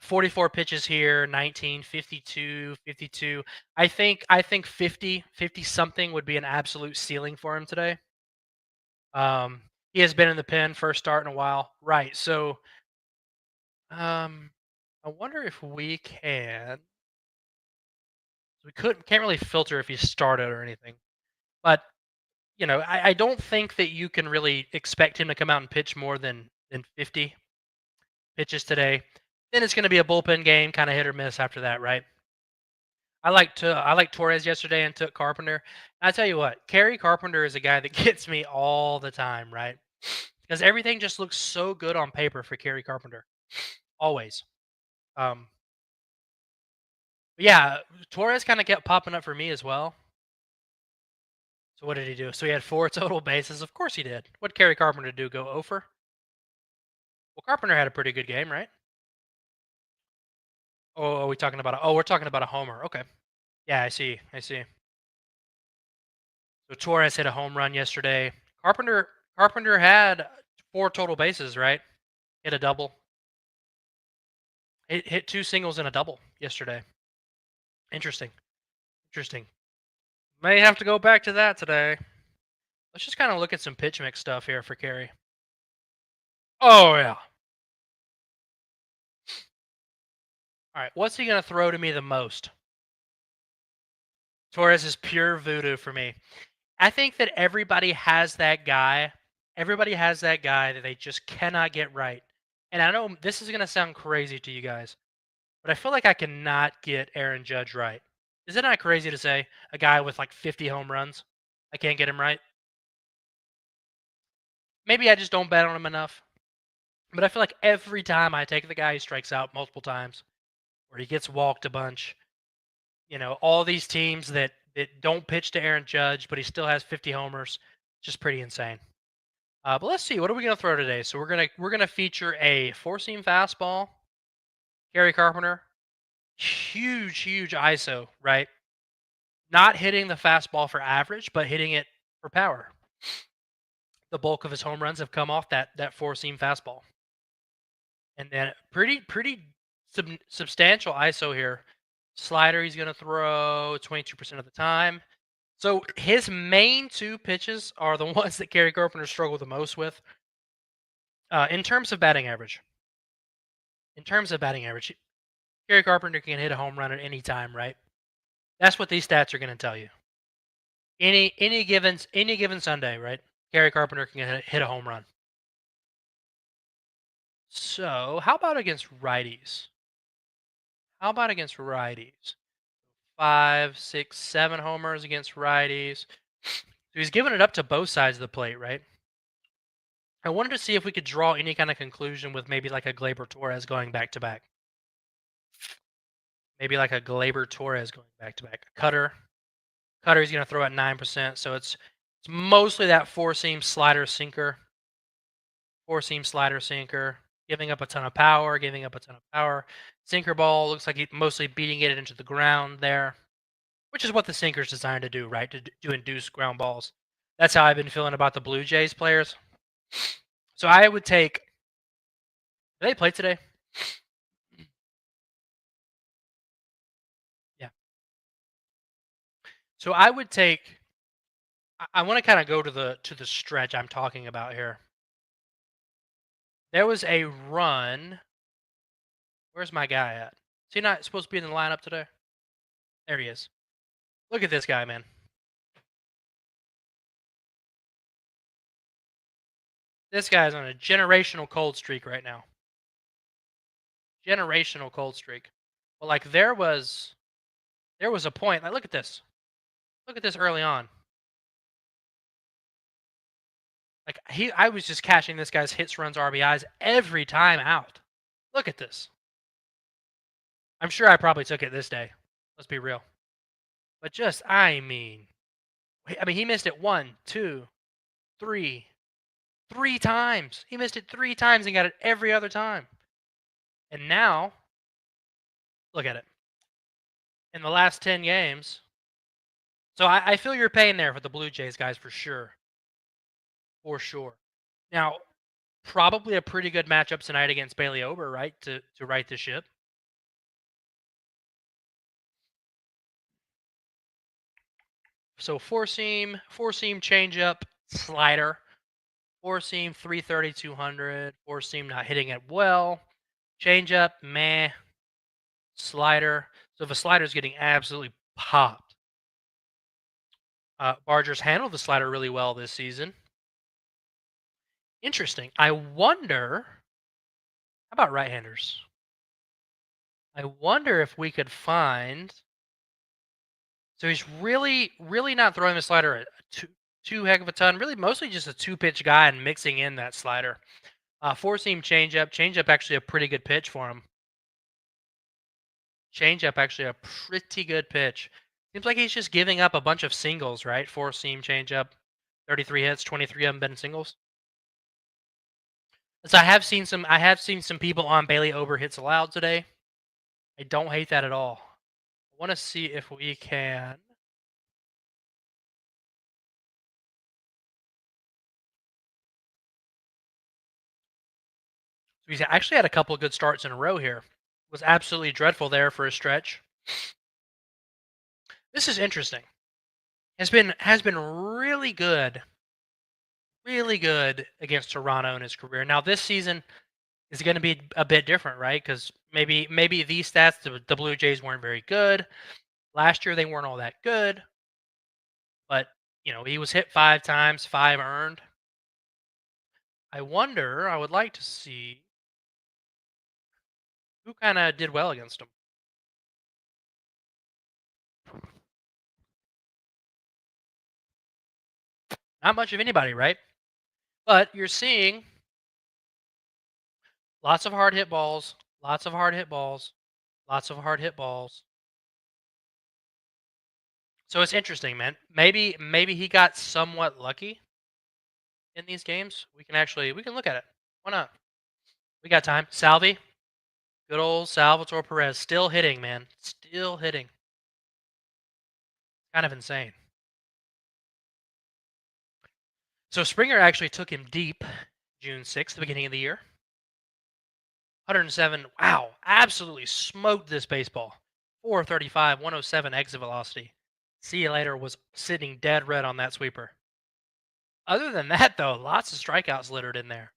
44 pitches here, 19, 52, 52. I think 50 something would be an absolute ceiling for him today. He has been in the pen first start in a while. Right. So I wonder if we can't really filter if he started or anything. But I don't think that you can really expect him to come out and pitch more than 50 pitches today. Then it's going to be a bullpen game, kind of hit or miss after that, right? I like Torres yesterday and took Carpenter. I tell you what, Kerry Carpenter is a guy that gets me all the time, right? Because everything just looks so good on paper for Kerry Carpenter, always. Um, but yeah, Torres kind of kept popping up for me as well. So what did he do? So he had 4 total bases. Of course he did. What did Kerry Carpenter do? Go over? Well, Carpenter had a pretty good game, right? Oh, are we talking about? We're talking about a homer. Okay. Yeah, I see. I see. So Torres hit a home run yesterday. Carpenter had 4 total bases, right? Hit a double. It hit 2 singles and a double yesterday. Interesting. Interesting. May have to go back to that today. Let's just kind of look at some pitch mix stuff here for Kerry. Oh yeah. All right. What's he gonna throw to me the most? Torres is pure voodoo for me. I think that everybody has that guy. Everybody has that guy that they just cannot get right. And I know this is gonna sound crazy to you guys, but I feel like I cannot get Aaron Judge right. Is it not crazy to say a guy with like 50 home runs? I can't get him right. Maybe I just don't bet on him enough. But I feel like every time I take the guy who strikes out multiple times, or he gets walked a bunch, all these teams that don't pitch to Aaron Judge, but he still has 50 homers, just pretty insane. But let's see, what are we gonna throw today? So we're gonna feature a 4-seam fastball, Gary Carpenter, huge ISO, right? Not hitting the fastball for average, but hitting it for power. The bulk of his home runs have come off that 4-seam fastball. And then pretty substantial ISO here. Slider he's going to throw 22% of the time. So his main 2 pitches are the ones that Gary Carpenter struggled the most with. In terms of batting average, Gary Carpenter can hit a home run at any time, right? That's what these stats are going to tell you. Any given Sunday, right? Gary Carpenter can hit a home run. So, how about against righties? How about against righties? 5, 6, 7 homers against righties. So he's giving it up to both sides of the plate, right? I wanted to see if we could draw any kind of conclusion with maybe like a Glaber Torres going back to back. Maybe like a Glaber Torres going back to back. Cutter he's going to throw at 9%. So it's mostly that four seam slider sinker. Four seam slider sinker. Giving up a ton of power. Giving up a ton of power. Sinker ball looks like he's mostly beating it into the ground there, which is what the sinker's designed to do, right? To induce ground balls. That's how I've been feeling about the Blue Jays players. So I would take. Did they play today? Yeah. So I would take. I want to kind of go to the stretch I'm talking about here. There was a run. Where's my guy at? Is he not supposed to be in the lineup today? There he is. Look at this guy, man. This guy's on a generational cold streak right now. Generational cold streak. Well, like there was a point. Like look at this. Look at this early on. Like I was just catching this guy's hits, runs, RBIs every time out. Look at this. I'm sure I probably took it this day. Let's be real. But just I mean he missed it one, two, three, three times. He missed it three times and got it every other time. And now, look at it. In the last 10 games. So I feel your pain there for the Blue Jays guys for sure. For sure. Now, probably a pretty good matchup tonight against Bailey Ober, right? To right the ship. So four seam changeup, slider, four seam 330, 200, four seam not hitting it well, changeup, meh, slider. So if a slider is getting absolutely popped, Barger's handled the slider really well this season. Interesting. I wonder. How about right-handers? I wonder if we could find. So he's really, really not throwing the slider too heck of a ton. Really, mostly just a two-pitch guy and mixing in that slider. Four-seam changeup. Changeup actually a pretty good pitch for him. Changeup actually a pretty good pitch. Seems like he's just giving up a bunch of singles, right? Four-seam changeup, 33 hits, 23 of them been singles. So I have seen some people on Bailey Ober hits allowed today. I don't hate that at all. I want to see if we can. So he's actually had a couple of good starts in a row here. Was absolutely dreadful there for a stretch. This is interesting. Has been really good against Toronto in his career. Now this season is going to be a bit different, right? Because maybe these stats the Blue Jays weren't very good. Last year they weren't all that good, but he was hit 5 times, 5 earned. I wonder. I would like to see who kind of did well against him. Not much of anybody, right? But you're seeing lots of hard hit balls, lots of hard hit balls, lots of hard hit balls. So it's interesting, man. Maybe he got somewhat lucky in these games. We can look at it. Why not? We got time. Salvi, good old Salvatore Perez, still hitting, man. Still hitting. Kind of insane. So Springer actually took him deep June 6th, the beginning of the year. 107. Wow, absolutely smoked this baseball. 435, 107 exit velocity. See you later was sitting dead red on that sweeper. Other than that, though, lots of strikeouts littered in there.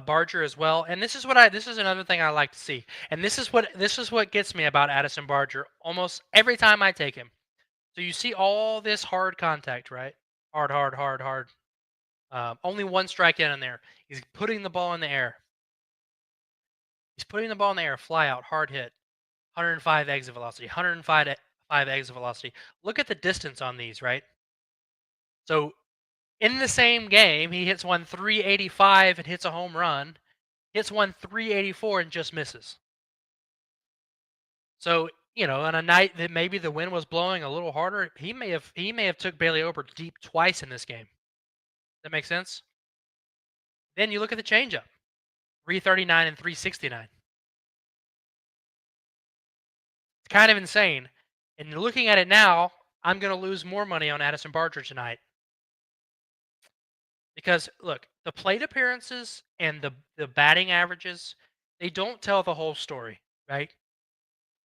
Barger as well, and this is another thing I like to see, and this is what gets me about Addison Barger almost every time I take him. So you see all this hard contact, right? Hard. Only one strikeout in there. He's putting the ball in the air. He's putting the ball in the air, fly out, hard hit, 105 exit velocity, 105 exit velocity. Look at the distance on these, right? So in the same game, he hits one 385 and hits a home run, hits one 384 and just misses. So, on a night that maybe the wind was blowing a little harder, he may have took Bailey Ober deep twice in this game. That makes sense? Then you look at the changeup, 339 and 369. It's kind of insane. And looking at it now, I'm going to lose more money on Addison Barger tonight. Because look, the plate appearances and the batting averages, they don't tell the whole story, right?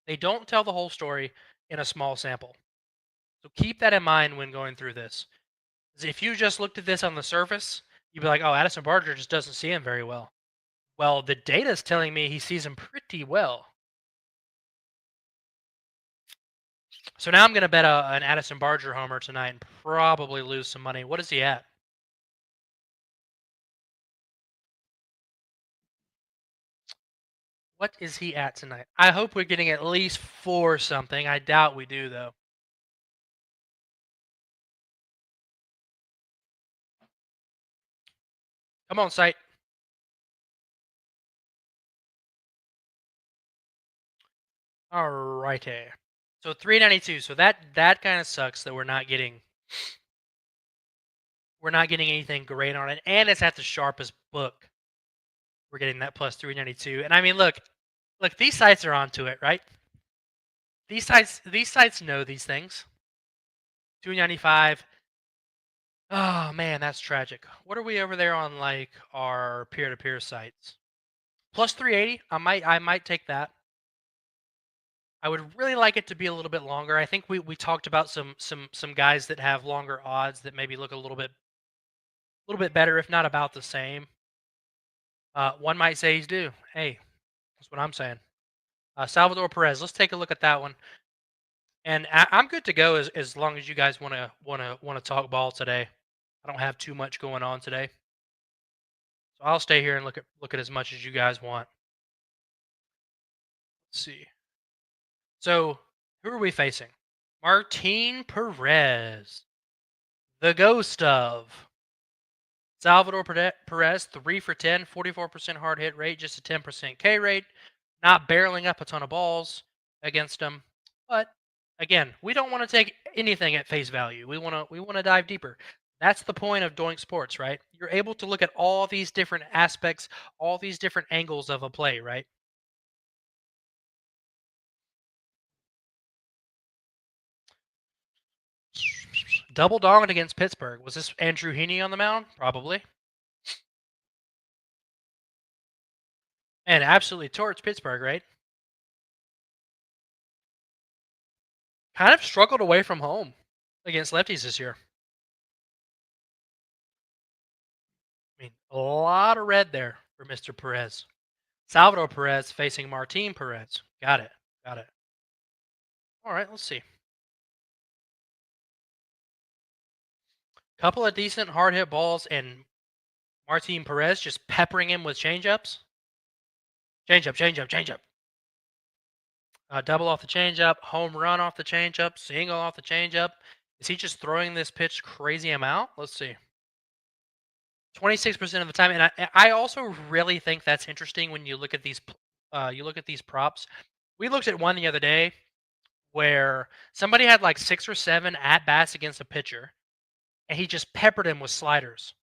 They don't tell the whole story in a small sample. So keep that in mind when going through this. 'Cause if you just looked at this on the surface, you'd be like, "Oh, Addison Barger just doesn't see him very well." Well, the data is telling me he sees him pretty well. So now I'm going to bet an Addison Barger homer tonight and probably lose some money. What is he at? What is he at tonight? I hope we're getting at least 4 something. I doubt we do, though. Come on, site. All righty. So 392. So that kind of sucks that we're not getting anything great on it, and it's at the sharpest book. We're getting that plus 392. And I mean, look, these sites are onto it, right? These sites know these things. 295. Oh man, that's tragic. What are we over there on like our peer-to-peer sites? Plus 380. I might take that. I would really like it to be a little bit longer. I think we talked about some guys that have longer odds that maybe look a little bit better, if not about the same. One might say he's due. Hey, that's what I'm saying. Salvador Perez. Let's take a look at that one. And I'm good to go as long as you guys wanna talk ball today. I don't have too much going on today, so I'll stay here and look at as much as you guys want. Let's see. So who are we facing? Martin Perez, the ghost of Salvador Perez, 3 for 10, 44% hard hit rate, just a 10% K rate, not barreling up a ton of balls against him. But again, we don't want to take anything at face value. We want to dive deeper. That's the point of Doink Sports, right? You're able to look at all these different aspects, all these different angles of a play, right? Double dogged against Pittsburgh. Was this Andrew Heaney on the mound? Probably. And absolutely torched Pittsburgh, right? Kind of struggled away from home against lefties this year. I mean, a lot of red there for Mr. Perez. Salvador Perez facing Martin Perez. Got it. Got it. All right, let's see. Couple of decent hard hit balls and Martin Perez just peppering him with changeups. Changeup, changeup, changeup. Double off the changeup, home run off the changeup, single off the changeup. Is he just throwing this pitch crazy amount? Let's see. 26% of the time, and I also really think that's interesting when you look at these props. We looked at one the other day where somebody had like 6 or 7 at bats against a pitcher, and he just peppered him with sliders.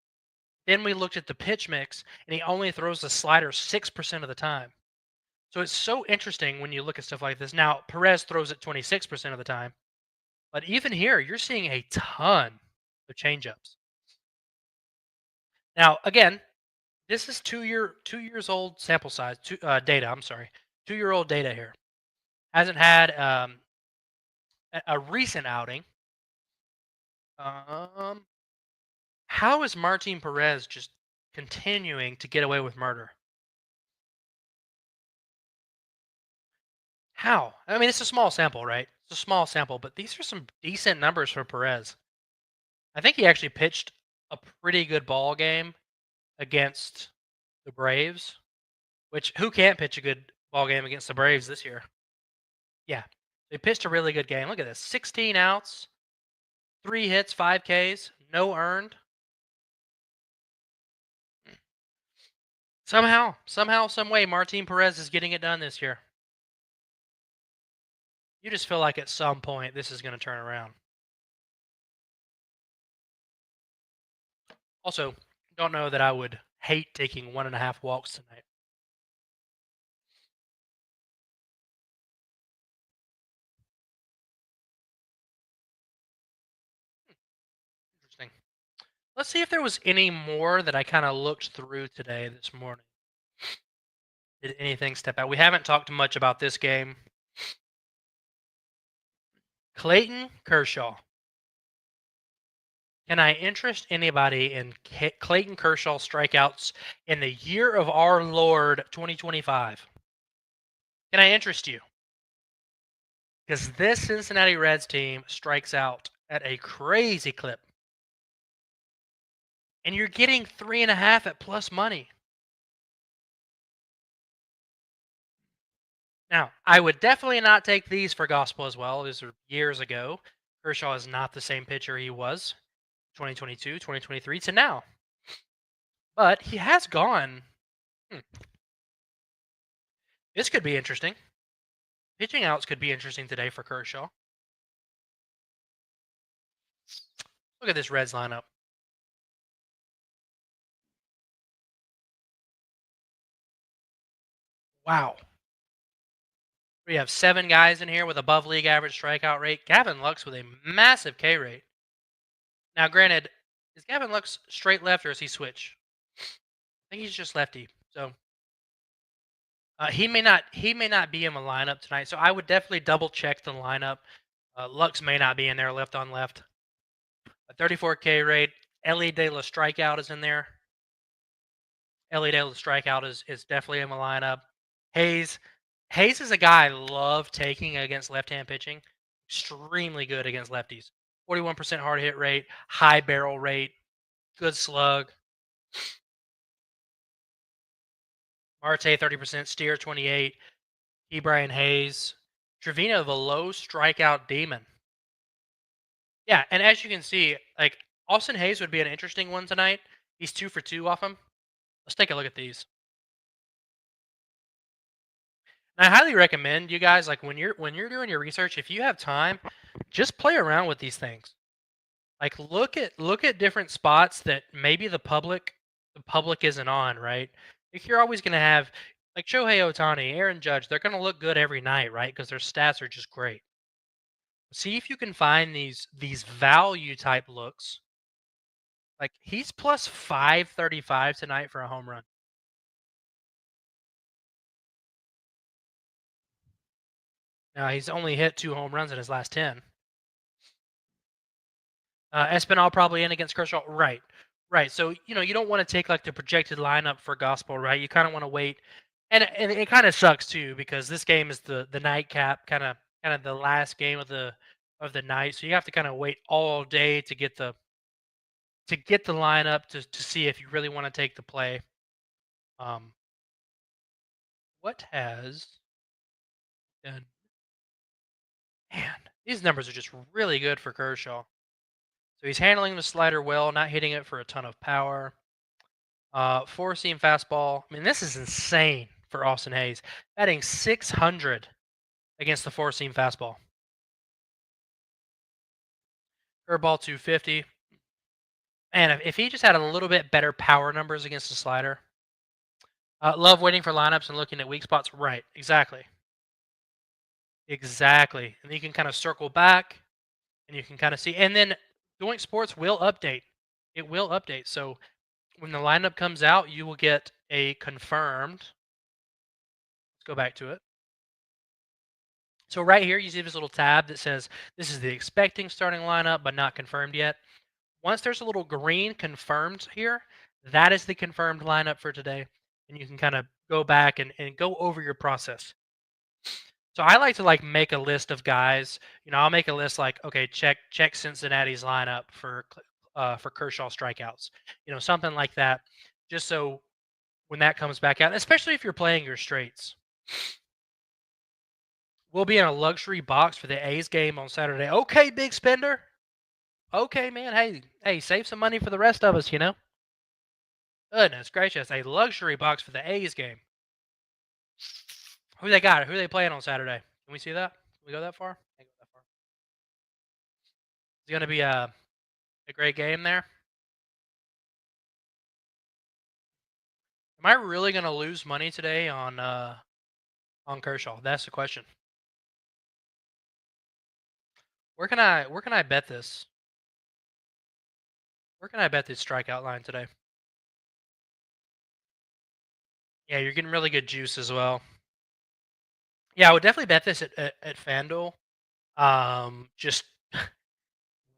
Then we looked at the pitch mix, and he only throws the slider 6% of the time. So it's so interesting when you look at stuff like this. Now, Perez throws it 26% of the time, but even here, you're seeing a ton of changeups. Now, again, this is 2 years old sample size, data. I'm sorry, 2-year old data here. Hasn't had a recent outing. Um, how is Martin Perez just continuing to get away with murder? How? I mean, it's a small sample, right? It's a small sample, but these are some decent numbers for Perez. I think he actually pitched a pretty good ball game against the Braves, which who can't pitch a good ball game against the Braves this year? Yeah. They pitched a really good game. Look at this. 16 outs, 3 hits, 5 Ks, no earned. Somehow, some way, Martin Perez is getting it done this year. You just feel like at some point this is going to turn around. Also, don't know that I would hate taking 1.5 walks tonight. Interesting. Let's see if there was any more that I kind of looked through today this morning. Did anything step out? We haven't talked much about this game. Clayton Kershaw. Can I interest anybody in Clayton Kershaw strikeouts in the year of our Lord 2025? Can I interest you? Because this Cincinnati Reds team strikes out at a crazy clip. And you're getting 3.5 at plus money. Now, I would definitely not take these for gospel as well. These are years ago. Kershaw is not the same pitcher he was 2022, 2023 to now. But he has gone. This could be interesting. Pitching outs could be interesting today for Kershaw. Look at this Reds lineup. Wow. We have 7 guys in here with above league average strikeout rate. Gavin Lux with a massive K rate. Now, granted, is Gavin Lux straight left or is he switch? I think he's just lefty. So he may not be in the lineup tonight. So I would definitely double check the lineup. Lux may not be in there left on left. A 34 K rate. Ellie De La strikeout is in there. Ellie De La strikeout is definitely in the lineup. Hayes is a guy I love taking against left-hand pitching. Extremely good against lefties. 41% hard hit rate, high barrel rate, good slug. Marte 30%, Steer 28, Brian Hayes. Trevino, the low strikeout demon. Yeah, and as you can see, like Austin Hayes would be an interesting one tonight. He's 2 for 2 off him. Let's take a look at these. And I highly recommend you guys, like when you're doing your research, if you have time, just play around with these things. Like look at different spots that maybe the public isn't on, right? Like you're always gonna have like Shohei Ohtani, Aaron Judge, they're gonna look good every night, right? Because their stats are just great. See if you can find these value type looks. Like he's plus 535 tonight for a home run. Now he's only hit 2 home runs in his last 10. Espinal probably in against Kershaw. Right. Right. So, you don't want to take like the projected lineup for gospel, right? You kind of want to wait. And it kind of sucks too because this game is the nightcap, kind of the last game of the night. So you have to kind of wait all day to get the lineup to see if you really want to take the play. Um what has done man, these numbers are just really good for Kershaw. So he's handling the slider well, not hitting it for a ton of power. 4-seam fastball. I mean, this is insane for Austin Hayes. Batting 600 against the 4-seam fastball. Curveball 250. And if he just had a little bit better power numbers against the slider. Love waiting for lineups and looking at weak spots. Right, exactly. Exactly. And you can kind of circle back and you can kind of see. And then Doink Sports will update. It will update. So when the lineup comes out, you will get a confirmed. Let's go back to it. So right here, you see this little tab that says this is the expecting starting lineup, but not confirmed yet. Once there's a little green confirmed here, that is the confirmed lineup for today. And you can kind of go back and go over your process. So I like to like make a list of guys. I'll make a list like, okay, check Cincinnati's lineup for for Kershaw strikeouts. Something like that, just so when that comes back out, especially if you're playing your straights. We'll be in a luxury box for the A's game on Saturday. Okay, big spender. Okay, man. Hey, save some money for the rest of us. Goodness gracious, a luxury box for the A's game. Who they got? Who they playing on Saturday? Can we see that? Can we go that far? Can't go that far. It's gonna be a great game there. Am I really gonna lose money today on Kershaw? That's the question. Where can I bet this? Where can I bet this strikeout line today? Yeah, you're getting really good juice as well. Yeah, I would definitely bet this at FanDuel. Just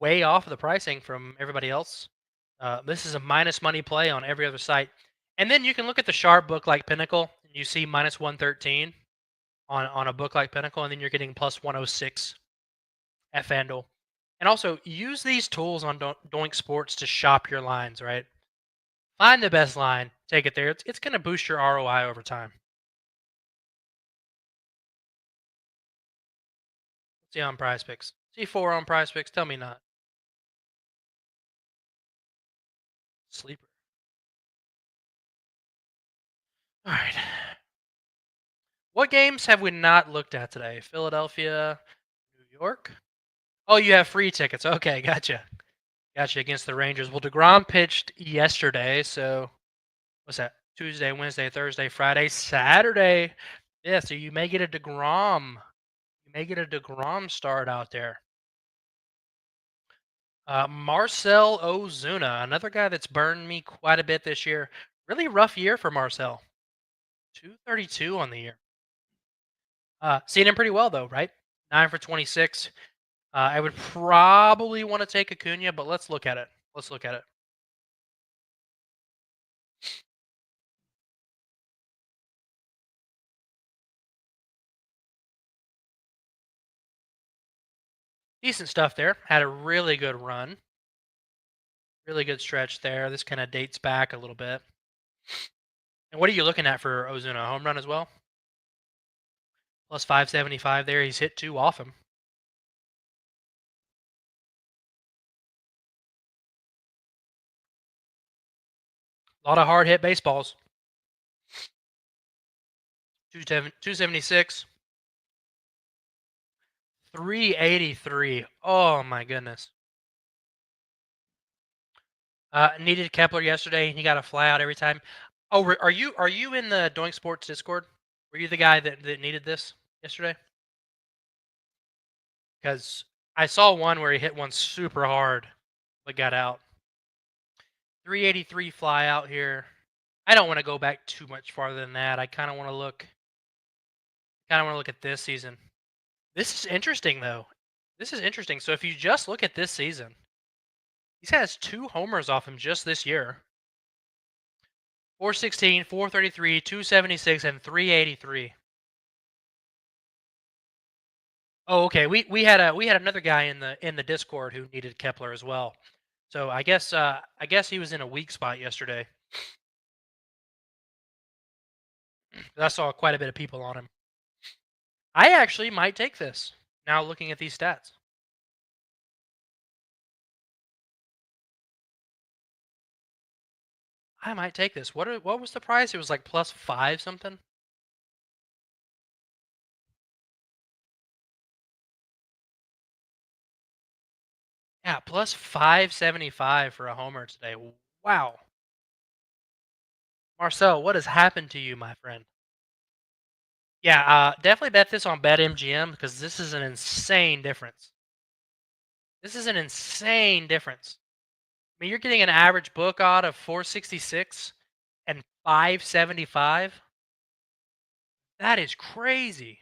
way off of the pricing from everybody else. This is a minus money play on every other site. And then you can look at the sharp book like Pinnacle, and you see minus 113 on a book like Pinnacle, and then you're getting plus 106 at FanDuel. And also use these tools on Doink Sports to shop your lines, right? Find the best line, take it there. It's going to boost your ROI over time. See on Prize Picks. C4 on Prize Picks. Tell me not. Sleeper. All right. What games have we not looked at today? Philadelphia, New York. Oh, you have free tickets. Okay, gotcha. Gotcha against the Rangers. Well, DeGrom pitched yesterday, so what's that? Tuesday, Wednesday, Thursday, Friday, Saturday. Yeah, so you may get a DeGrom. You may get a DeGrom start out there. Marcell Ozuna, another guy that's burned me quite a bit this year. Really rough year for Marcell. 232 on the year. Seen him pretty well though, right? 9 for 26. I would probably want to take Acuna, but let's look at it. Let's look at it. Decent stuff there. Had a really good run. Really good stretch there. This kind of dates back a little bit. And what are you looking at for Ozuna? Home run as well? Plus 575 there. He's hit 2 off him. A lot of hard hit baseballs. 276. 383. Oh my goodness. Needed Kepler yesterday. He got a fly out every time. Oh, are you in the Doink Sports Discord? Were you the guy that needed this yesterday? Because I saw one where he hit one super hard, but got out. 383 fly out here. I don't want to go back too much farther than that. I kind of want to look. At this season. This is interesting though. This is interesting. So if you just look at this season, he has 2 homers off him just this year. 416, 433, 276, and 383. Oh, okay. We had another guy in the Discord who needed Kepler as well. So I guess he was in a weak spot yesterday. I saw quite a bit of people on him. I actually might take this now looking at these stats. I might take this. What was the price? It was like plus 5 something. Yeah, plus 575 for a homer today. Wow. Marcel, what has happened to you, my friend? Yeah, definitely bet this on BetMGM because this is an insane difference. This is an insane difference. I mean, you're getting an average book odd of 466 and 575. That is crazy.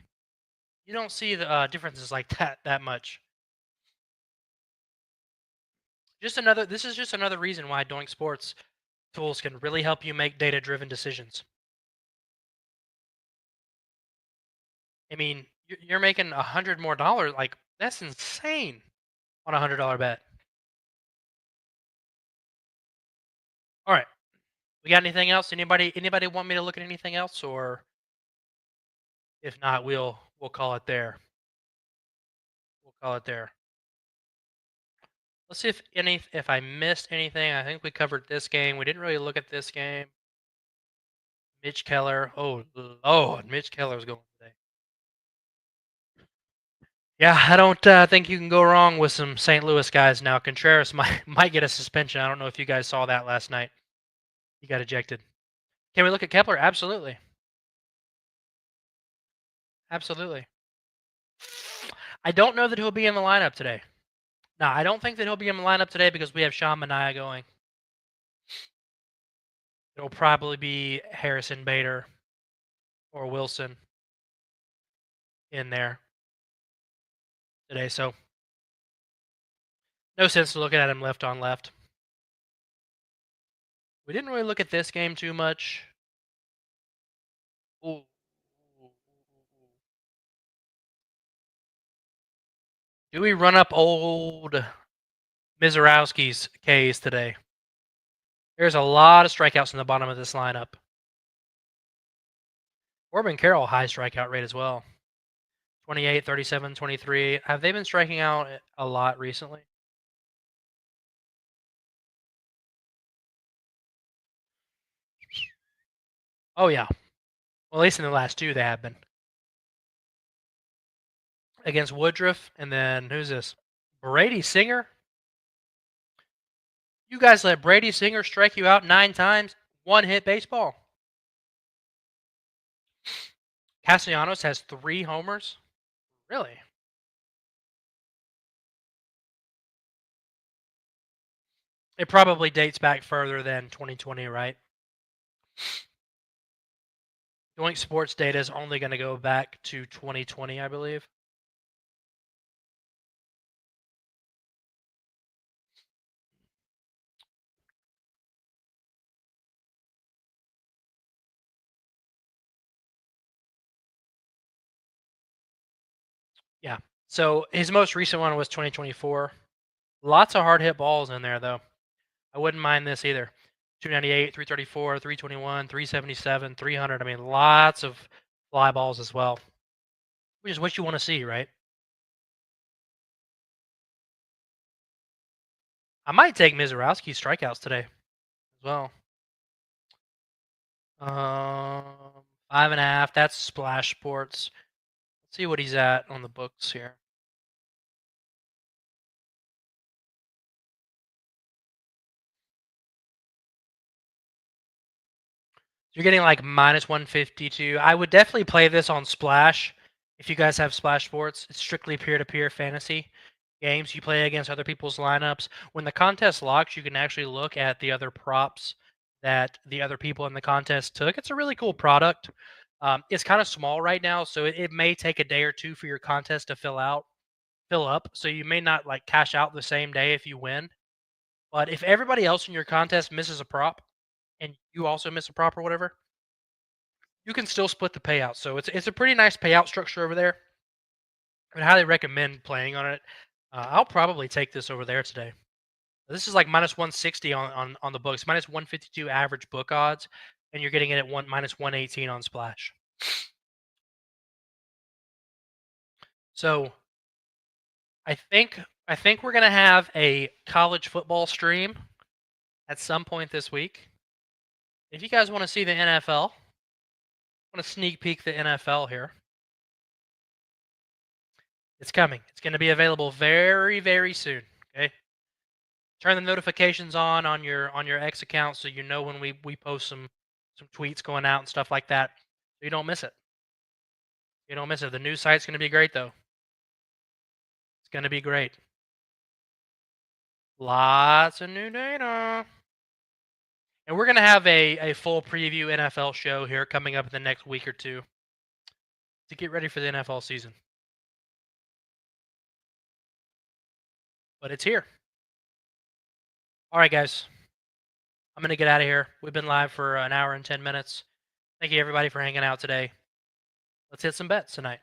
You don't see the differences like that much. This is just another reason why Doink Sports tools can really help you make data-driven decisions. I mean, you're making $100 more. Like that's insane on a $100 bet. All right. We got anything else? Anybody want me to look at anything else, or if not, we'll call it there. We'll call it there. Let's see if I missed anything. I think we covered this game. We didn't really look at this game. Mitch Keller. Oh Lord, Mitch Keller's going today. Yeah, I don't think you can go wrong with some St. Louis guys now. Contreras might get a suspension. I don't know if you guys saw that last night. He got ejected. Can we look at Kepler? Absolutely. Absolutely. I don't know that he'll be in the lineup today. No, I don't think that he'll be in the lineup today because we have Sean Manaea going. It'll probably be Harrison Bader or Wilson in there today. So no sense to looking at him left on left. We didn't really look at this game too much. Ooh. Do we run up old Mizorowski's Ks today? There's a lot of strikeouts in the bottom of this lineup. Corbin Carroll, high strikeout rate as well. 28, 37, 23. Have they been striking out a lot recently? Oh, yeah. Well, at least in the last two, they have been. Against Woodruff, and then who's this? Brady Singer? You guys let Brady Singer strike you out 9 times? One hit baseball. Castellanos has 3 homers? Really? It probably dates back further than 2020, right? Doink Sports data is only going to go back to 2020, I believe. Yeah. So his most recent one was 2024. Lots of hard hit balls in there, though. I wouldn't mind this either. 298, 334, 321, 377, 300. I mean, lots of fly balls as well, which is what you want to see, right? I might take Mizorowski's strikeouts today as well. 5.5. That's Splash Sports. Let's see what he's at on the books here. You're getting like minus 152. I would definitely play this on Splash if you guys have Splash Sports. It's strictly peer-to-peer fantasy games. You play against other people's lineups. When the contest locks, you can actually look at the other props that the other people in the contest took. It's a really cool product. It's kind of small right now, so it may take a day or two for your contest to fill up. So you may not like cash out the same day if you win. But if everybody else in your contest misses a prop and you also miss a prop or whatever, you can still split the payout. So it's a pretty nice payout structure over there. I would highly recommend playing on it. I'll probably take this over there today. This is like minus 160 on the books, minus 152 average book odds, and you're getting it at minus 118 on Splash. So I think we're gonna have a college football stream at some point this week. If you guys want to see the NFL, I want to sneak peek the NFL here. It's coming. It's going to be available very, very soon. Okay. Turn the notifications on your X account so you know when we post some tweets going out and stuff like that, so you don't miss it. You don't miss it. The news site's going to be great though. It's going to be great. Lots of new data. And we're going to have a full preview NFL show here coming up in the next week or two to get ready for the NFL season. But it's here. All right, guys. I'm going to get out of here. We've been live for an hour and 10 minutes. Thank you, everybody, for hanging out today. Let's hit some bets tonight.